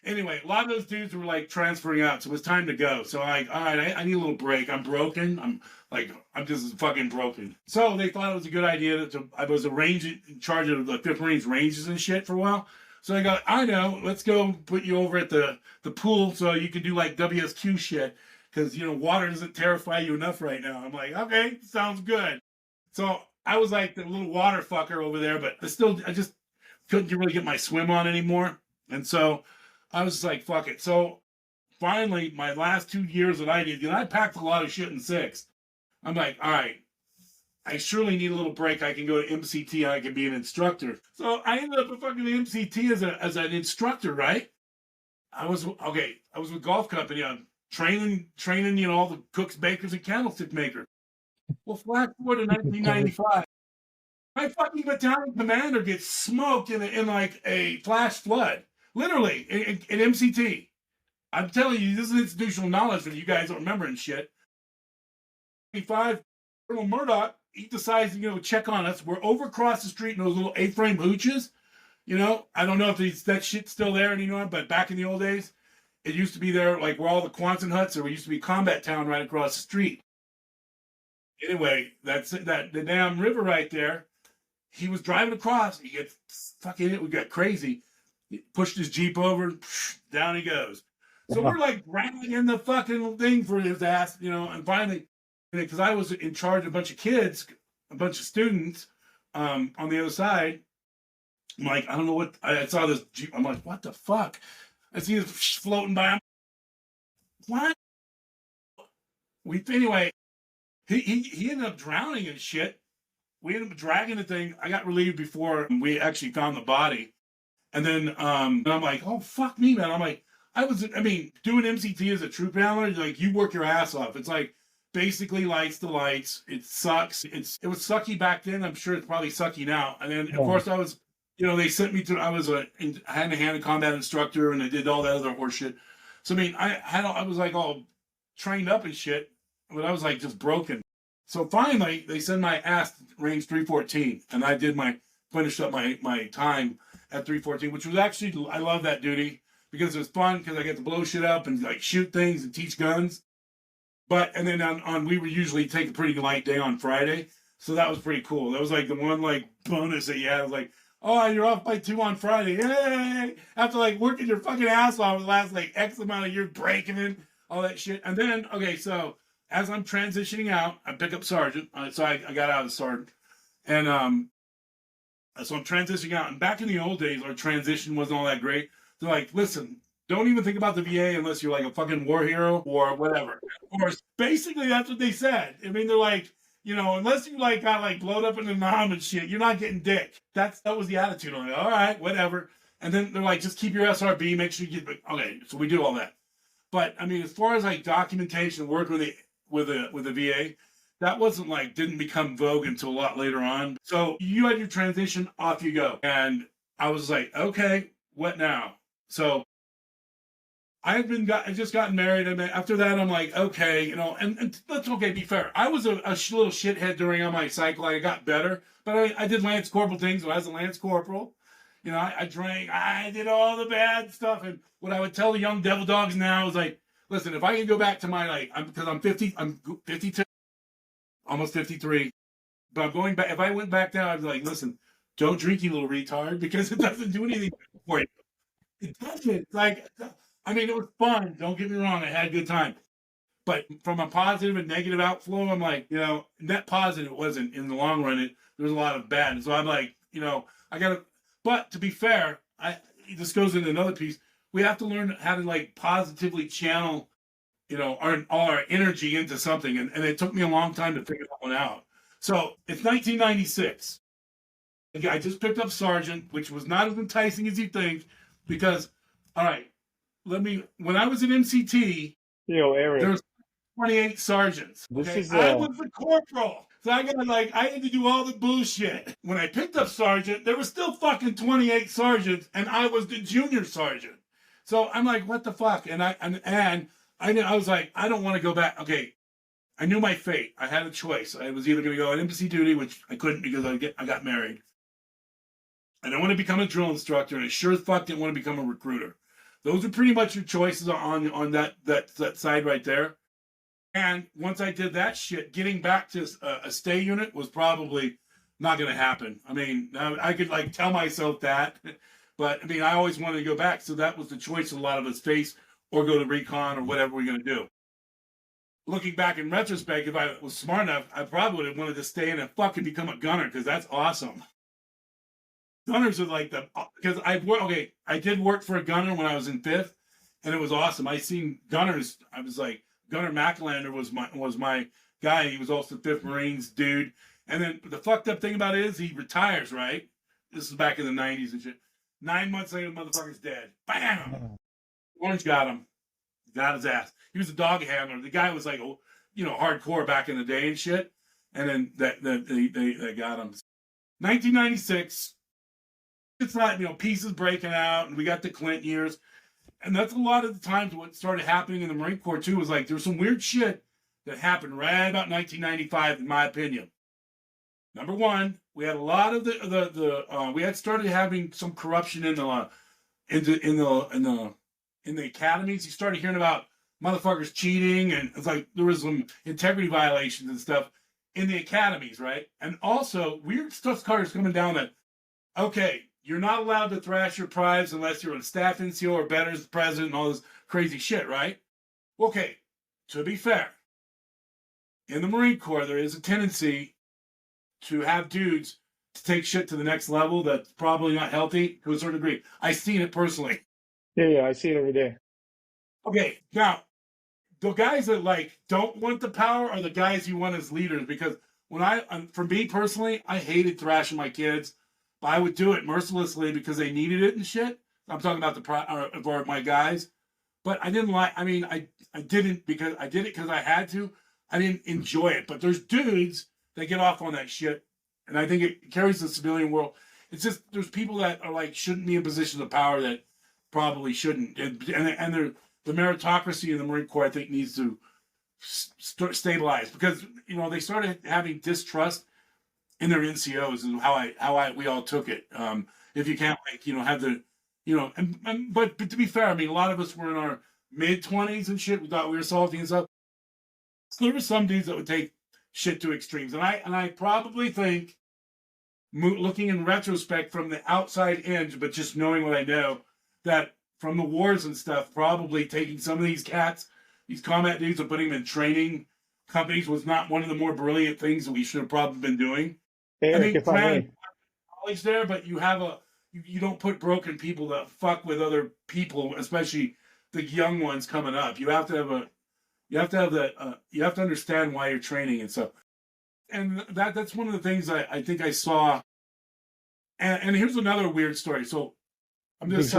Anyway, a lot of those dudes were like transferring out, so it was time to go. So all right, I need a little break. I'm broken. I'm just fucking broken. So they thought it was a good idea I was a range in charge of the 5th Marines ranges and shit for a while. So they go, I know, let's go put you over at the pool so you can do like WSQ shit, because water doesn't terrify you enough right now. I'm like, okay, sounds good. So I was like the little water fucker over there, but I just couldn't really get my swim on anymore. And so I was like, fuck it. So finally, my last 2 years that I did, I packed a lot of shit in 6. I'm like, all right, I surely need a little break. I can go to MCT. I can be an instructor. So I ended up at fucking MCT as an instructor, right? I was with Golf Company. I'm training, all the cooks, bakers, and candlestick makers. Well, flash forward to 1995. My fucking battalion commander gets smoked in like a flash flood. Literally, in MCT. I'm telling you, this is institutional knowledge that you guys don't remember and shit. 25, Colonel Murdoch, he decides to, check on us. We're over across the street in those little A-frame hooches. I don't know if that shit's still there anymore, but back in the old days, it used to be there, like where all the Quonset huts are. We used to be Combat Town right across the street. Anyway, the damn river right there. He was driving across. He gets fucking it. We got crazy. He pushed his Jeep over, down he goes. So we're like dragging the fucking thing for his ass, and finally, because I was in charge of a bunch of kids, a bunch of students on the other side. I'm like, I don't know what, I saw this Jeep. I'm like, what the fuck? I see this floating by. What? Anyway, he ended up drowning and shit. We ended up dragging the thing. I got relieved before we actually found the body. And then and I'm like, oh, fuck me, man. I'm like, doing MCT as a troop handler, like, you work your ass off. It's like basically lights to lights. It sucks. It was sucky back then. I'm sure it's probably sucky now. And then, of course, I was, they sent me to, I was a hand-to-hand combat instructor, and I did all that other horse shit. So, I was like all trained up and shit, but I was like just broken. So finally, they sent my ass to range 314, and I finished up my time at 314, which was actually, I love that duty because it was fun because I get to blow shit up and like shoot things and teach guns. And then we would usually take a pretty light day on Friday. So that was pretty cool. That was like the one like bonus that you had. Like, oh, you're off by 2 on Friday. Yay! After like working your fucking ass off the last like X amount of years breaking in, all that shit. And then, so as I'm transitioning out, I pick up sergeant. So I got out of sergeant. And so I'm transitioning out. And back in the old days, our transition wasn't all that great. They're like, listen, don't even think about the VA unless you're like a fucking war hero or whatever. Or basically, that's what they said. They're like, unless you like got like blowed up in the nom and shit, you're not getting dick. That was the attitude. I'm like, all right, whatever. And then they're like, just keep your SRB, make sure you get, okay. So we do all that. But as far as like documentation, work with the VA, that wasn't like, didn't become vogue until a lot later on. So you had your transition, off you go. And I was like, okay, what now? So I just gotten married. And after that, I'm like, okay, and that's okay, be fair. I was a little shithead during on my cycle. I got better, but I did Lance Corporal things when I was a Lance Corporal. I drank, I did all the bad stuff. And what I would tell the young devil dogs now is like, listen, if I can go back to my, because I'm 52, almost 53, but I'm going back. If I went back down, I'd be like, listen, don't drink, you little retard, because it doesn't do anything for you. It doesn't. It was fun. Don't get me wrong. I had a good time. But from a positive and negative outflow, I'm like, net positive, it wasn't in the long run. There was a lot of bad. And so I'm like, I got to, but to be fair, this goes into another piece. We have to learn how to like positively channel, our energy into something. And it took me a long time to figure that one out. So it's 1996. I just picked up sergeant, which was not as enticing as you think, because, all right, when I was in MCT, Eric, there was 28 sergeants. Okay? I was the corporal. So I had to do all the bullshit. When I picked up sergeant, there was still fucking 28 sergeants, and I was the junior sergeant. So I'm like, what the fuck? And I was like, I don't want to go back. Okay, I knew my fate. I had a choice. I was either going to go on embassy duty, which I couldn't because I got married. I don't want to become a drill instructor, and I sure as fuck didn't want to become a recruiter. Those are pretty much your choices on that side right there. And once I did that shit, getting back to a stay unit was probably not going to happen. I could like tell myself that, but I always wanted to go back. So that was the choice a lot of us face, or go to recon or whatever we're going to do. Looking back in retrospect, if I was smart enough, I probably would have wanted to stay in and fucking become a gunner, because that's awesome. Gunners are like because I did work for a gunner when I was in 5th, and it was awesome. I seen gunners. I was like, Gunner McElander was my guy. He was also 5th Marines dude. And then the fucked up thing about it is he retires, right? This is back in the 90s and shit. 9 months later, the motherfucker's dead. Bam! Orange got him. Got his ass. He was a dog handler. The guy was like, hardcore back in the day and shit. And then they got him. 1996. It's not, pieces breaking out, and we got the Clinton years. And that's a lot of the times what started happening in the Marine Corps, too, was like, there's some weird shit that happened right about 1995, in my opinion. Number one, we had a lot of we had started having some corruption in the academies. You started hearing about motherfuckers cheating, and it's like there was some integrity violations and stuff in the academies, right? And also weird stuff started coming down that, okay, you're not allowed to thrash your prize unless you're a staff NCO or better as the president and all this crazy shit, right? Okay, to be fair, in the Marine Corps, there is a tendency to have dudes to take shit to the next level that's probably not healthy to a certain degree. I've seen it personally. Yeah, I see it every day. Okay, now, the guys that like don't want the power are the guys you want as leaders, because for me personally, I hated thrashing my kids, but I would do it mercilessly because they needed it and shit. I'm talking about or my guys, but I didn't like. I mean, I didn't because I did it because I had to. I didn't enjoy it. But there's dudes that get off on that shit, and I think it carries the civilian world. It's just there's people that are like shouldn't be in positions of power that probably shouldn't, and the meritocracy in the Marine Corps, I think, needs to stabilize, because they started having distrust in their NCOs, and how we all took it. If you can't have the but to be fair, I mean, a lot of us were in our mid-20s and shit. We thought we were salty and stuff. So there were some dudes that would take shit to extremes, and I probably think, looking in retrospect from the outside in, but just knowing what I know, that from the wars and stuff, probably taking some of these cats, these combat dudes, and putting them in training companies was not one of the more brilliant things that we should have probably been doing. Eric, I mean, if I may. knowledge there, but you don't put broken people that fuck with other people, especially the young ones coming up. You have to understand why you're training and stuff. And that's one of the things I think I saw. And here's another weird story. So I'm just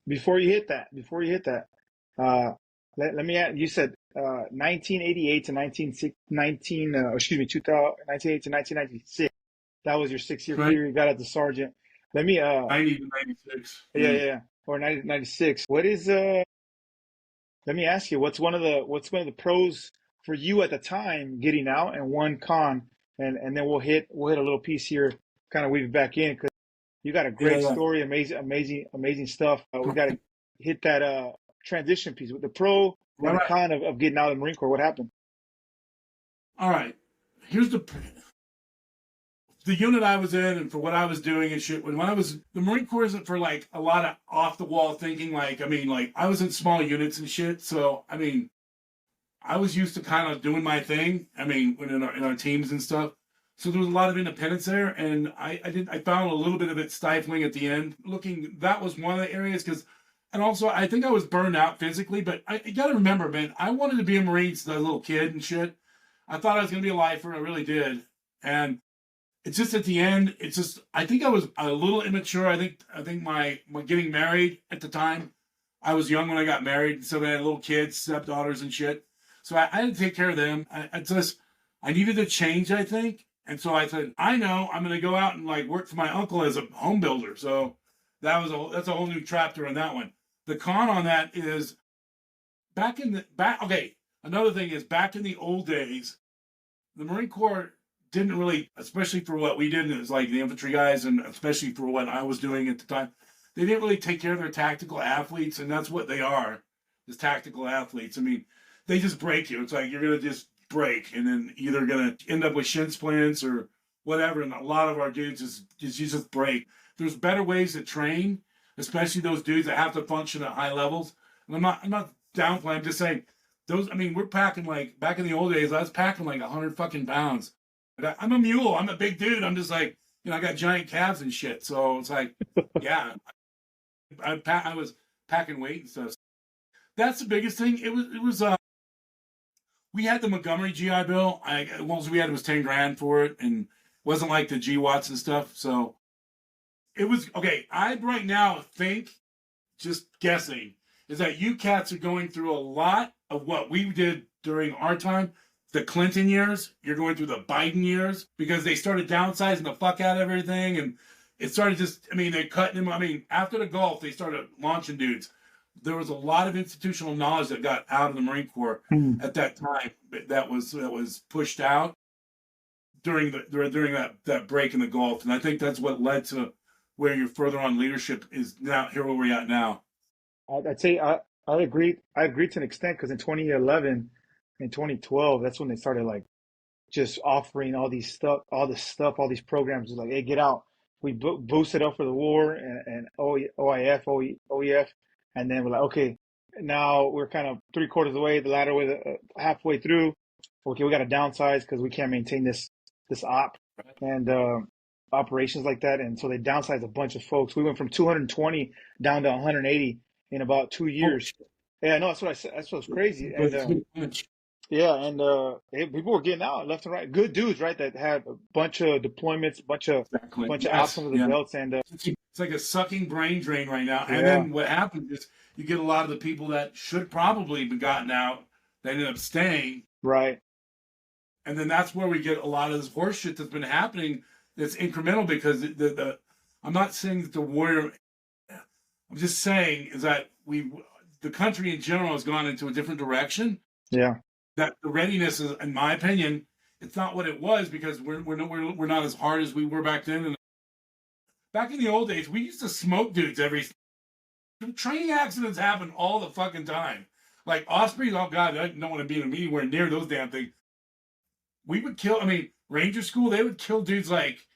before you hit that, let me add, you said 1988 to 1980 to 1996. That was your 6-year right. period. You got out the sergeant. Let me 90 to 96. Yeah. Or 90 to 96. What is let me ask you, what's one of the pros for you at the time getting out, and one con, and then we'll hit a little piece here, kind of weave it back in, because you got a great story, amazing stuff. We got to hit that transition piece with the pro and the con of getting out of the Marine Corps. What happened? All right. Here's the unit I was in, and for what I was doing and shit. The Marine Corps isn't for like a lot of off the wall thinking. Like, I mean, like I was in small units and shit. So, I mean, I was used to kind of doing my thing. I mean, in our teams and stuff. So there was a lot of independence there, and I found a little bit of it stifling at the end. That was one of the areas, and also I think I was burned out physically, but you got to remember, man, I wanted to be a Marine since I was a little kid and shit. I thought I was going to be a lifer, I really did. And it's just at the end, I think I was a little immature. I think my getting married at the time, I was young when I got married, so I had little kids, stepdaughters and shit. So I had to take care of them. I needed to change, I think. And so I said, I know I'm going to go out and like work for my uncle as a home builder. So that's a whole new chapter on that one. The con on that is another thing is, back in the old days, the Marine Corps didn't really, especially for what we did, it was like the infantry guys, and especially for what I was doing at the time, they didn't really take care of their tactical athletes, and that's what they are, is tactical athletes. I mean, they just break you. It's like you're going to just break, and then either going to end up with shin splints or whatever, and a lot of our dudes just break. There's better ways to train, especially those dudes that have to function at high levels. And I'm not downplaying, I'm just saying, we're packing, like, back in the old days, I was packing like 100 fucking pounds. I'm a mule. I'm a big dude. I'm just like, I got giant calves and shit. So it's like, yeah, I was packing weight and stuff. That's the biggest thing. It was we had the Montgomery GI Bill. What we had was 10 grand for it, and it wasn't like the GWATs and stuff. So it was okay. I right now think, just guessing, is that you cats are going through a lot of what we did during our time. The Clinton years, you're going through the Biden years, because they started downsizing the fuck out of everything, and it started they're cutting them. After the Gulf, they started launching dudes. There was a lot of institutional knowledge that got out of the Marine Corps at that time that was pushed out during that break in the Gulf, and I think that's what led to where you're further on leadership is now here where we're at now. I'd say I agree. I agree to an extent, because in 2011 and 2012, that's when they started like just offering all these programs, like, hey, get out. we boosted up for the war and OIF, OEF, and then we're like, okay, now we're kind of three-quarters of the way, the latter way, halfway through. Okay, we got to downsize because we can't maintain this op and operations like that, and so they downsized a bunch of folks. We went from 220 down to 180 in about 2 years. Yeah, no, that's what I said. That's what's crazy. And yeah, and people were getting out left and right. Good dudes, right? That had a bunch of deployments, a bunch of ops under the belts, and it's like a sucking brain drain right now. And then what happens is you get a lot of the people that should probably be gotten out that end up staying. Right. And then that's where we get a lot of this horse shit that's been happening. That's incremental because I'm not saying that the warrior. I'm just saying is that the country in general has gone into a different direction. Yeah. That the readiness is, in my opinion, it's not what it was because we're not as hard as we were back then. And back in the old days, we used to smoke dudes training accidents happen all the fucking time. Like Ospreys, oh God, I don't want to be anywhere near those damn things. We would kill, Ranger School, they would kill dudes like,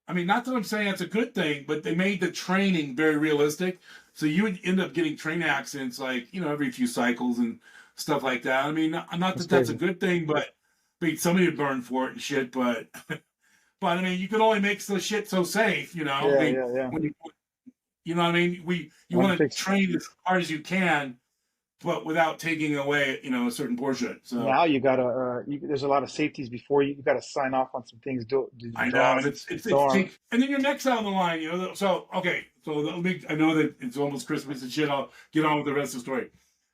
not that I'm saying that's a good thing, but they made the training very realistic. So you would end up getting train accidents like, every few cycles and stuff like that. Not that that's a good thing, but somebody would burn for it and shit. But you can only make the shit so safe, Yeah. When you know what I mean? You want to train as hard as you can, but without taking away, a certain portion. So now you gotta, there's a lot of safeties before you gotta sign off on some things. I know it's and then your neck's out on the line, So okay, so I know that it's almost Christmas and shit. I'll get on with the rest of the story.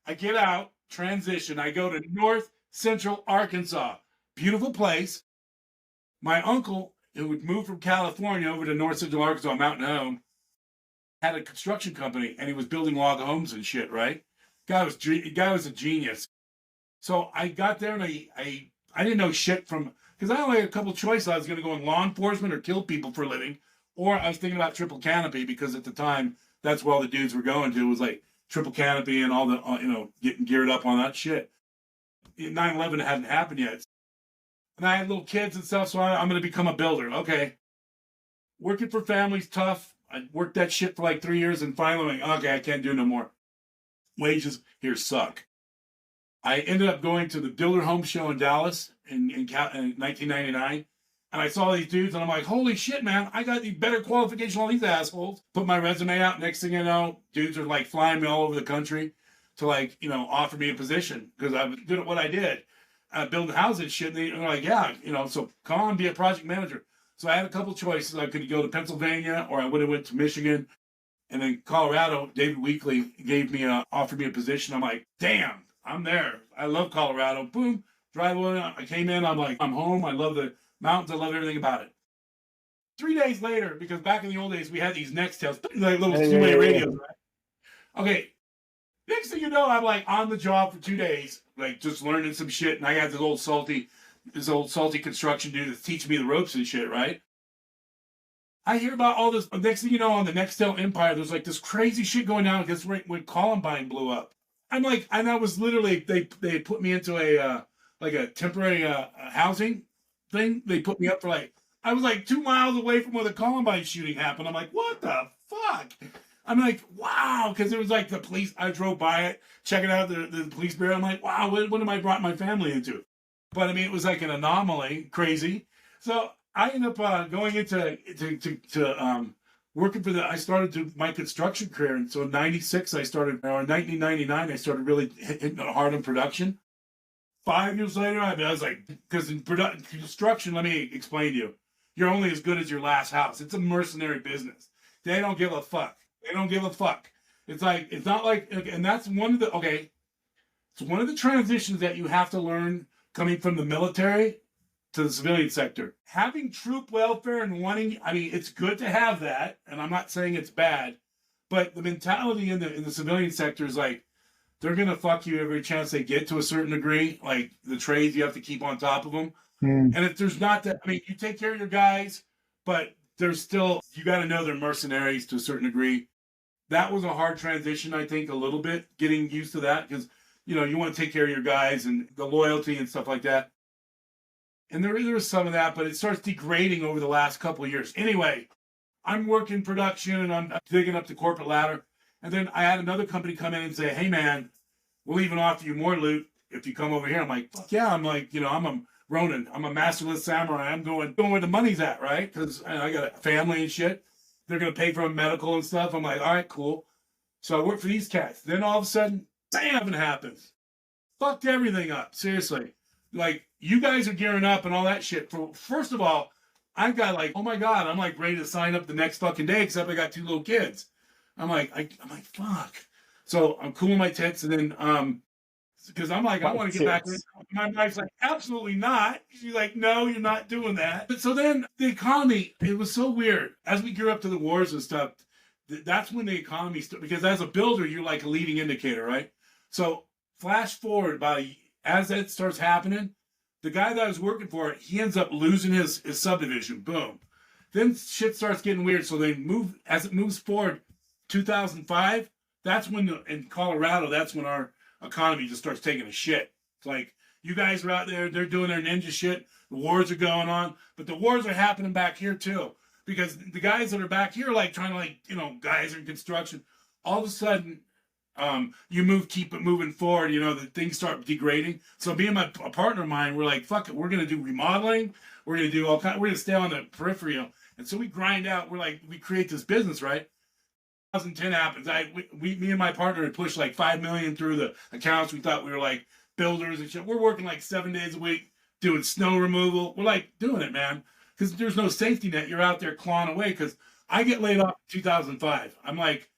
I get out, transition. I go to North Central Arkansas, beautiful place. My uncle, who would move from California over to North Central Arkansas, Mountain Home, had a construction company, and he was building log homes and shit. Right. Guy was a genius. So I got there and I didn't know shit because I only had a couple choices. I was going to go in law enforcement or kill people for a living, or I was thinking about triple canopy because at the time that's where all the dudes were going to. It was like triple canopy and all the getting geared up on that shit. 9/11 hadn't happened yet, and I had little kids and stuff. So I'm going to become a builder. Okay, working for families tough. I worked that shit for like 3 years, and finally, okay, I can't do no more. Wages here suck. I ended up going to the Builder Home Show in Dallas in 1999, and I saw these dudes, and I'm like, holy shit, man, I got the better qualification than all these assholes. Put my resume out. Next thing you know, dudes are like flying me all over the country to offer me a position because I was good at what I did. Building houses and shit. And they're like, yeah, so come on, be a project manager. So I had a couple choices. I could go to Pennsylvania or I would have went to Michigan. And then Colorado, David Weekley offered me a position. I'm like, damn, I'm there. I love Colorado. Boom, drive on. I came in. I'm like, I'm home. I love the mountains. I love everything about it. 3 days later, because back in the old days, we had these Nextels, like little two-way radios, right? Okay. Next thing you know, I'm like on the job for 2 days, like just learning some shit. And I got this old salty construction dude that's teaching me the ropes and shit, right? I hear about all this. Next thing you know, on the Nextel Empire, there's like this crazy shit going down because when Columbine blew up. I'm like, and I was literally, they put me into a temporary housing thing. They put me up for I was like 2 miles away from where the Columbine shooting happened. I'm like, what the fuck? I'm like, wow, because it was like the police. I drove by it, checking out the police bureau. I'm like, wow, what am I brought my family into? But it was like an anomaly, crazy. So I ended up going into working for I started my construction career. And so in 96, or 1999, I started really hitting hard on production. 5 years later, I was like, because in construction, let me explain to you, you're only as good as your last house. It's a mercenary business. They don't give a fuck. They don't give a fuck. It's not like, and that's one of the transitions that you have to learn coming from the military to the civilian sector. Having troop welfare and wanting, it's good to have that, and I'm not saying it's bad, but the mentality in the civilian sector is like, they're going to fuck you every chance they get to a certain degree. Like the trades, you have to keep on top of them. And if there's not that, you take care of your guys, but there's still, you got to know they're mercenaries to a certain degree. That was a hard transition, I think, a little bit, getting used to that, because, you want to take care of your guys and the loyalty and stuff like that. And there is some of that, but it starts degrading over the last couple of years. Anyway, I'm working production and I'm digging up the corporate ladder. And then I had another company come in and say, hey, man, we'll even offer you more loot if you come over here. I'm like, fuck yeah. I'm like, I'm a Ronin. I'm a masterless samurai. I'm going where the money's at, right? Because I got a family and shit. They're going to pay for medical and stuff. I'm like, all right, cool. So I work for these cats. Then all of a sudden, bam, it happens. Fucked everything up. Seriously. Like, you guys are gearing up and all that shit. First of all, I got like, oh my God, I'm like ready to sign up the next fucking day, except I got 2 little kids. I'm like, fuck. So I'm cooling my tits, and then because I'm like, I want to get back. My wife's like, absolutely not. She's like, no, you're not doing that. But so then the economy, it was so weird. As we gear up to the wars and stuff, that's when the economy started. Because as a builder, you're like a leading indicator, right? So flash forward as that starts happening, the guy that I was working for, he ends up losing his subdivision. Boom. Then shit starts getting weird. So as it moves forward, 2005, that's when in Colorado, that's when our economy just starts taking a shit. It's like, you guys are out there, they're doing their ninja shit. The wars are going on, but the wars are happening back here too. Because the guys that are back here, like trying to guys are in construction, all of a sudden, keep it moving forward, the things start degrading. So me and a partner of mine, we're like, fuck it, we're going to do remodeling. We're going to do we're going to stay on the periphery. And so we grind out, we create this business, right? 2010 happens. Me and my partner had pushed like $5 million through the accounts. We thought we were like builders and shit. We're working like 7 days a week, doing snow removal. We're like doing it, man. Because there's no safety net. You're out there clawing away. Because I get laid off in 2005. I'm like,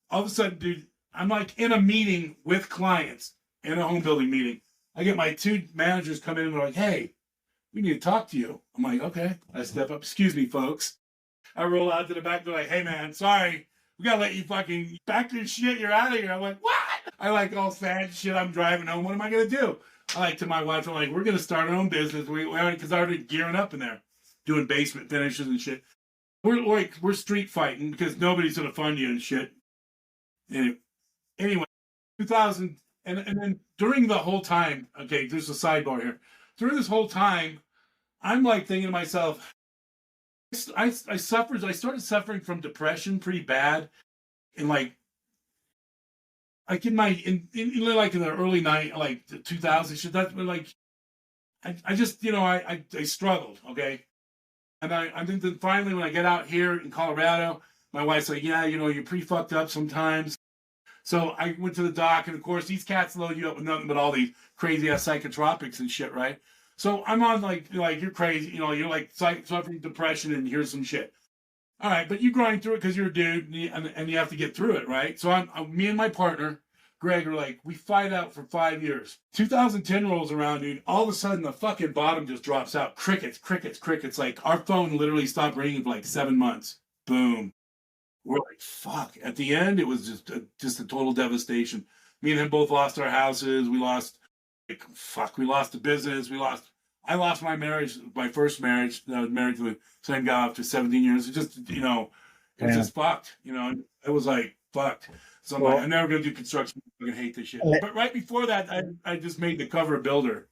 all of a sudden, dude, I'm like in a meeting with clients, in a home building meeting. I get my 2 managers come in and they're like, hey, we need to talk to you. I'm like, okay. I step up. Excuse me, folks. I roll out to the back. They're like, hey, man, sorry. We got to let you fucking back to your shit. You're out of here. I'm like, what? I like all sad shit. I'm driving home. What am I going to do? I like to my wife, I'm like, we're going to start our own business. Because I already gearing up in there, doing basement finishes and shit. We're street fighting because nobody's going to fund you and shit. Anyway, 2000, and then during the whole time, okay, there's a sidebar here. During this whole time, I'm like thinking to myself, I started suffering from depression pretty bad, in like in the early like the 2000s shit. That's when like I just I struggled, okay, and I think that finally when I get out here in Colorado, my wife's like, yeah, you're pretty fucked up sometimes. So I went to the doc, and of course these cats load you up with nothing but all these crazy ass psychotropics and shit, right? So I'm on like you're crazy, you're like suffering depression, and here's some shit. All right, but you grind through it because you're a dude, and you have to get through it, right? So me and my partner, Greg, are like, we fight out for 5 years. 2010 rolls around, dude. All of a sudden, the fucking bottom just drops out. Crickets, crickets, crickets. Like, our phone literally stopped ringing for like 7 months. Boom. We're like, fuck. At the end, it was just a total devastation. Me and him both lost our houses. We lost the business. I lost my marriage, my first marriage. I was married to the same guy after 17 years. It just, it was just fucked. It was like, fucked. So I'm like, I'm never going to do construction. I'm going to hate this shit. But right before that, I just made the cover Builder.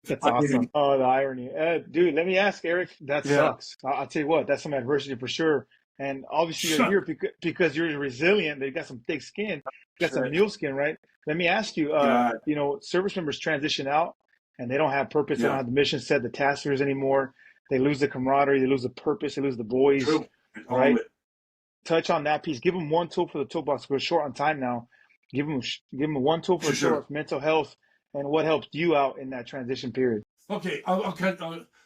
That's awesome. Oh, the irony. Dude, let me ask, Eric, that sucks. I'll tell you what, that's some adversity for sure. And obviously you're here because you're resilient. You got some thick skin. You got some mule skin, right? Let me ask you, service members transition out and they don't have purpose. They don't have the mission set, the taskers anymore. They lose the camaraderie. They lose the purpose. They lose the boys, right? Touch on that piece. Give them one tool for the toolbox. We're short on time now. Give them one tool for sure. Mental health and what helped you out in that transition period. Okay,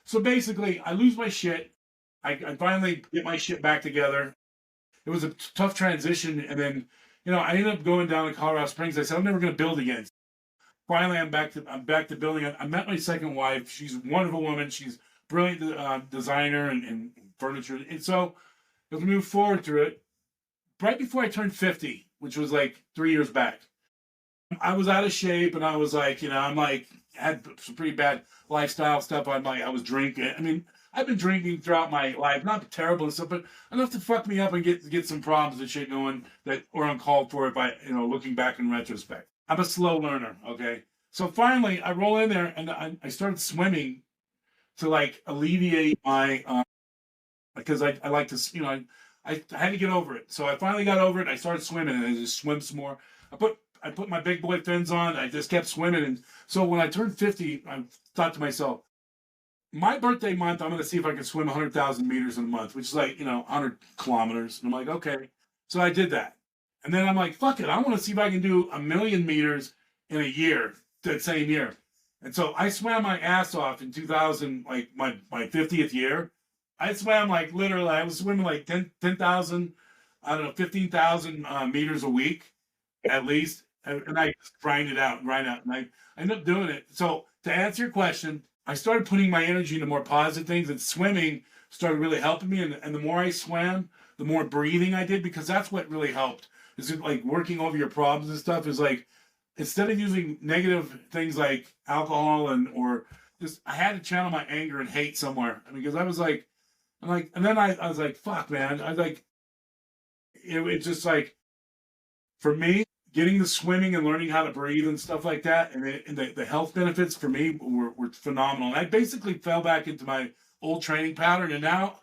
so basically, I lose my shit. I finally get my shit back together. It was a tough transition, and then I ended up going down to Colorado Springs. I said I'm never going to build again. Finally, I'm back to building. I met my second wife. She's a wonderful woman. She's a brilliant designer and furniture. And so as we move forward through it, right before I turned 50, which was like 3 years back, I was out of shape, and I was like, had some pretty bad lifestyle stuff. I was drinking. I mean, I've been drinking throughout my life, not terrible and stuff, but enough to fuck me up and get some problems and shit going that were uncalled for if looking back in retrospect. I'm a slow learner, okay? So finally, I roll in there, and I started swimming to, alleviate my because I like to, I had to get over it. So I finally got over it. I started swimming, and I just swim some more. I put my big boy fins on. I just kept swimming, and so when I turned 50, I thought to myself, my birthday month, I'm going to see if I can swim 100,000 meters in a month, which is like 100 kilometers. And I'm like, okay. So I did that, and then I'm like, fuck it, I want to see if I can do 1,000,000 meters in a year, that same year. And so I swam my ass off in 2000, like my 50th year. I swam like literally, I was swimming like 10,000, I don't know, 15,000 meters a week at least. And I just grind it out, grind out. And I ended up doing it. So to answer your question, I started putting my energy into more positive things, and swimming started really helping me. And the more I swam, the more breathing I did, because that's what really helped. Is it like working over your problems and stuff is like, instead of using negative things like alcohol or just, I had to channel my anger and hate somewhere. I mean, because I was like, and then I was like, fuck, man. I was like, it's just like, for me, getting the swimming and learning how to breathe and stuff like that, and the health benefits for me were phenomenal. And I basically fell back into my old training pattern, and now,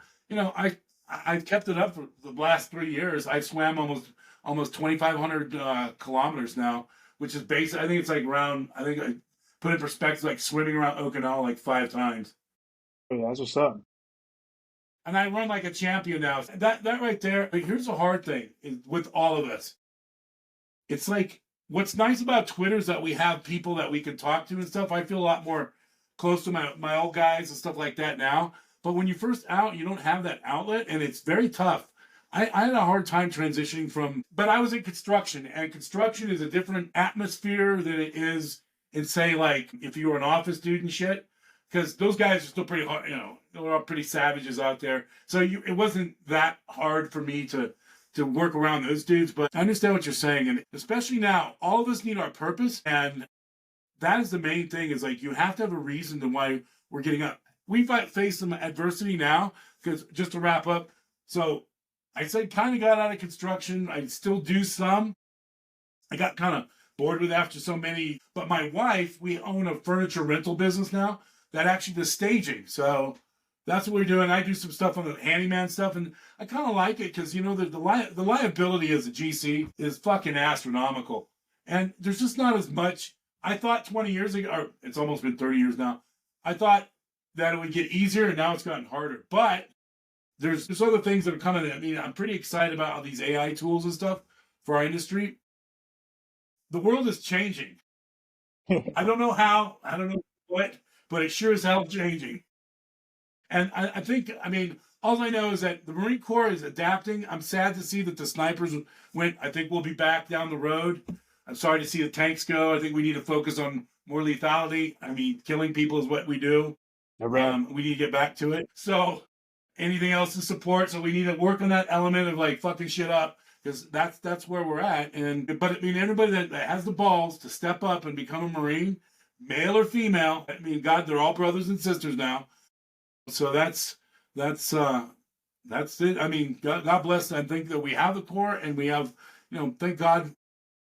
I've kept it up for the last 3 years. I've swam almost 2,500 kilometers now, which is basic. I think it's like around, I think I put in perspective, like swimming around Okinawa like 5 times. Yeah, that's what's up. And I run like a champion now. That right there, like, here's the hard thing with all of us. It's like, what's nice about Twitter is that we have people that we can talk to and stuff. I feel a lot more close to my old guys and stuff like that now. But when you first out, you don't have that outlet, and it's very tough. I had a hard time transitioning but I was in construction, and construction is a different atmosphere than it is in, say, like, if you were an office dude and shit, because those guys are still pretty hard, they're all pretty savages out there. So it wasn't that hard for me to work around those dudes, but I understand what you're saying. And especially now, all of us need our purpose. And that is the main thing, is like, you have to have a reason to why we're getting up. We face some adversity now, because just to wrap up, so I said kind of got out of construction. I still do some. I got kind of bored with it after so many, but my wife, we own a furniture rental business now that actually does staging. So that's what we're doing. I do some stuff on the handyman stuff, and I kind of like it because, the liability as a GC is fucking astronomical. And there's just not as much. I thought 20 years ago, or it's almost been 30 years now, I thought that it would get easier, and now it's gotten harder. But there's other things that are coming. I mean, I'm pretty excited about all these AI tools and stuff for our industry. The world is changing. I don't know how, I don't know what, but it sure as hell changing. And I think, all I know is that the Marine Corps is adapting. I'm sad to see that the snipers went. I think we'll be back down the road. I'm sorry to see the tanks go. I think we need to focus on more lethality. Killing people is what we do. Right. We need to get back to it. So anything else to support. So we need to work on that element of like fucking shit up, because that's where we're at. But everybody that has the balls to step up and become a Marine, male or female, God, they're all brothers and sisters now. So that's it. God bless. I think that we have the Corps, and we have, thank God,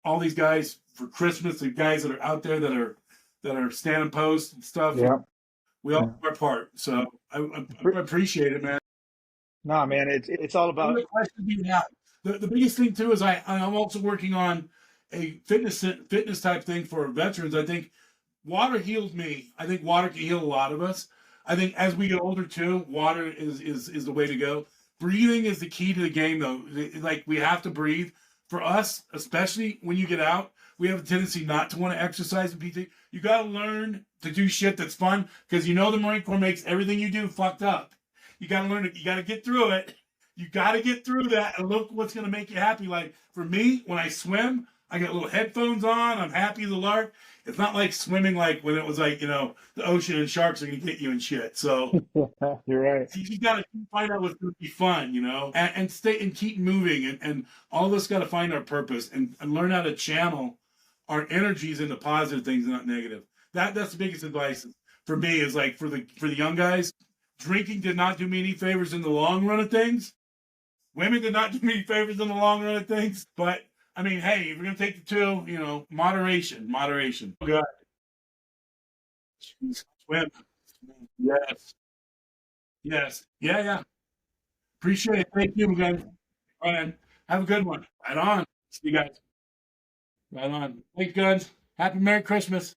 all these guys for Christmas, the guys that are out there that are standing posts and stuff. Yeah. We all do our part. So I appreciate it, man. Nah, man, it's all about. What questions do you have? The biggest thing too is I'm also working on a fitness type thing for veterans. I think water healed me. I think water can heal a lot of us. I think as we get older too, water is the way to go. Breathing is the key to the game, though. Like, we have to breathe. For us, especially when you get out, we have a tendency not to want to exercise and PT. You got to learn to do shit that's fun, because the Marine Corps makes everything you do fucked up. You got to learn it. You got to get through it. You got to get through that and look what's going to make you happy. Like, for me, when I swim, I got little headphones on. I'm happy as a lark. It's not like swimming like when it was like, the ocean and sharks are going to get you and shit. So You're right. you got to find out what's going to be fun, and stay and keep moving. And all of us got to find our purpose and learn how to channel our energies into positive things and not negative. That's the biggest advice for me, is like, for the young guys, drinking did not do me any favors in the long run of things. Women did not do me any favors in the long run of things. But hey, if you're going to take the two, moderation. Oh, God. Swim. Yes. Yeah. Appreciate it. Thank you, guys. All right. Have a good one. Right on. See you guys. Right on. Thanks, guys. Happy Merry Christmas.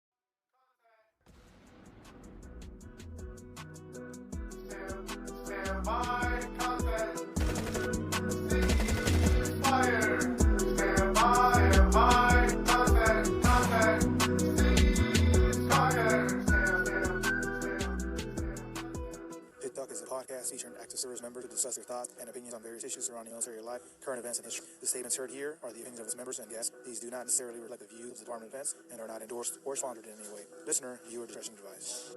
Stand by, contact. Ceasefire. Stand by, contact, contact. Ceasefire. Pit Talk is a podcast featuring active service members who discuss their thoughts and opinions on various issues surrounding military life, current events, and history. The statements heard here are the opinions of its members and guests. These do not necessarily reflect the views of the Department of Defense and are not endorsed or sponsored in any way. Listener, viewer discretion advised.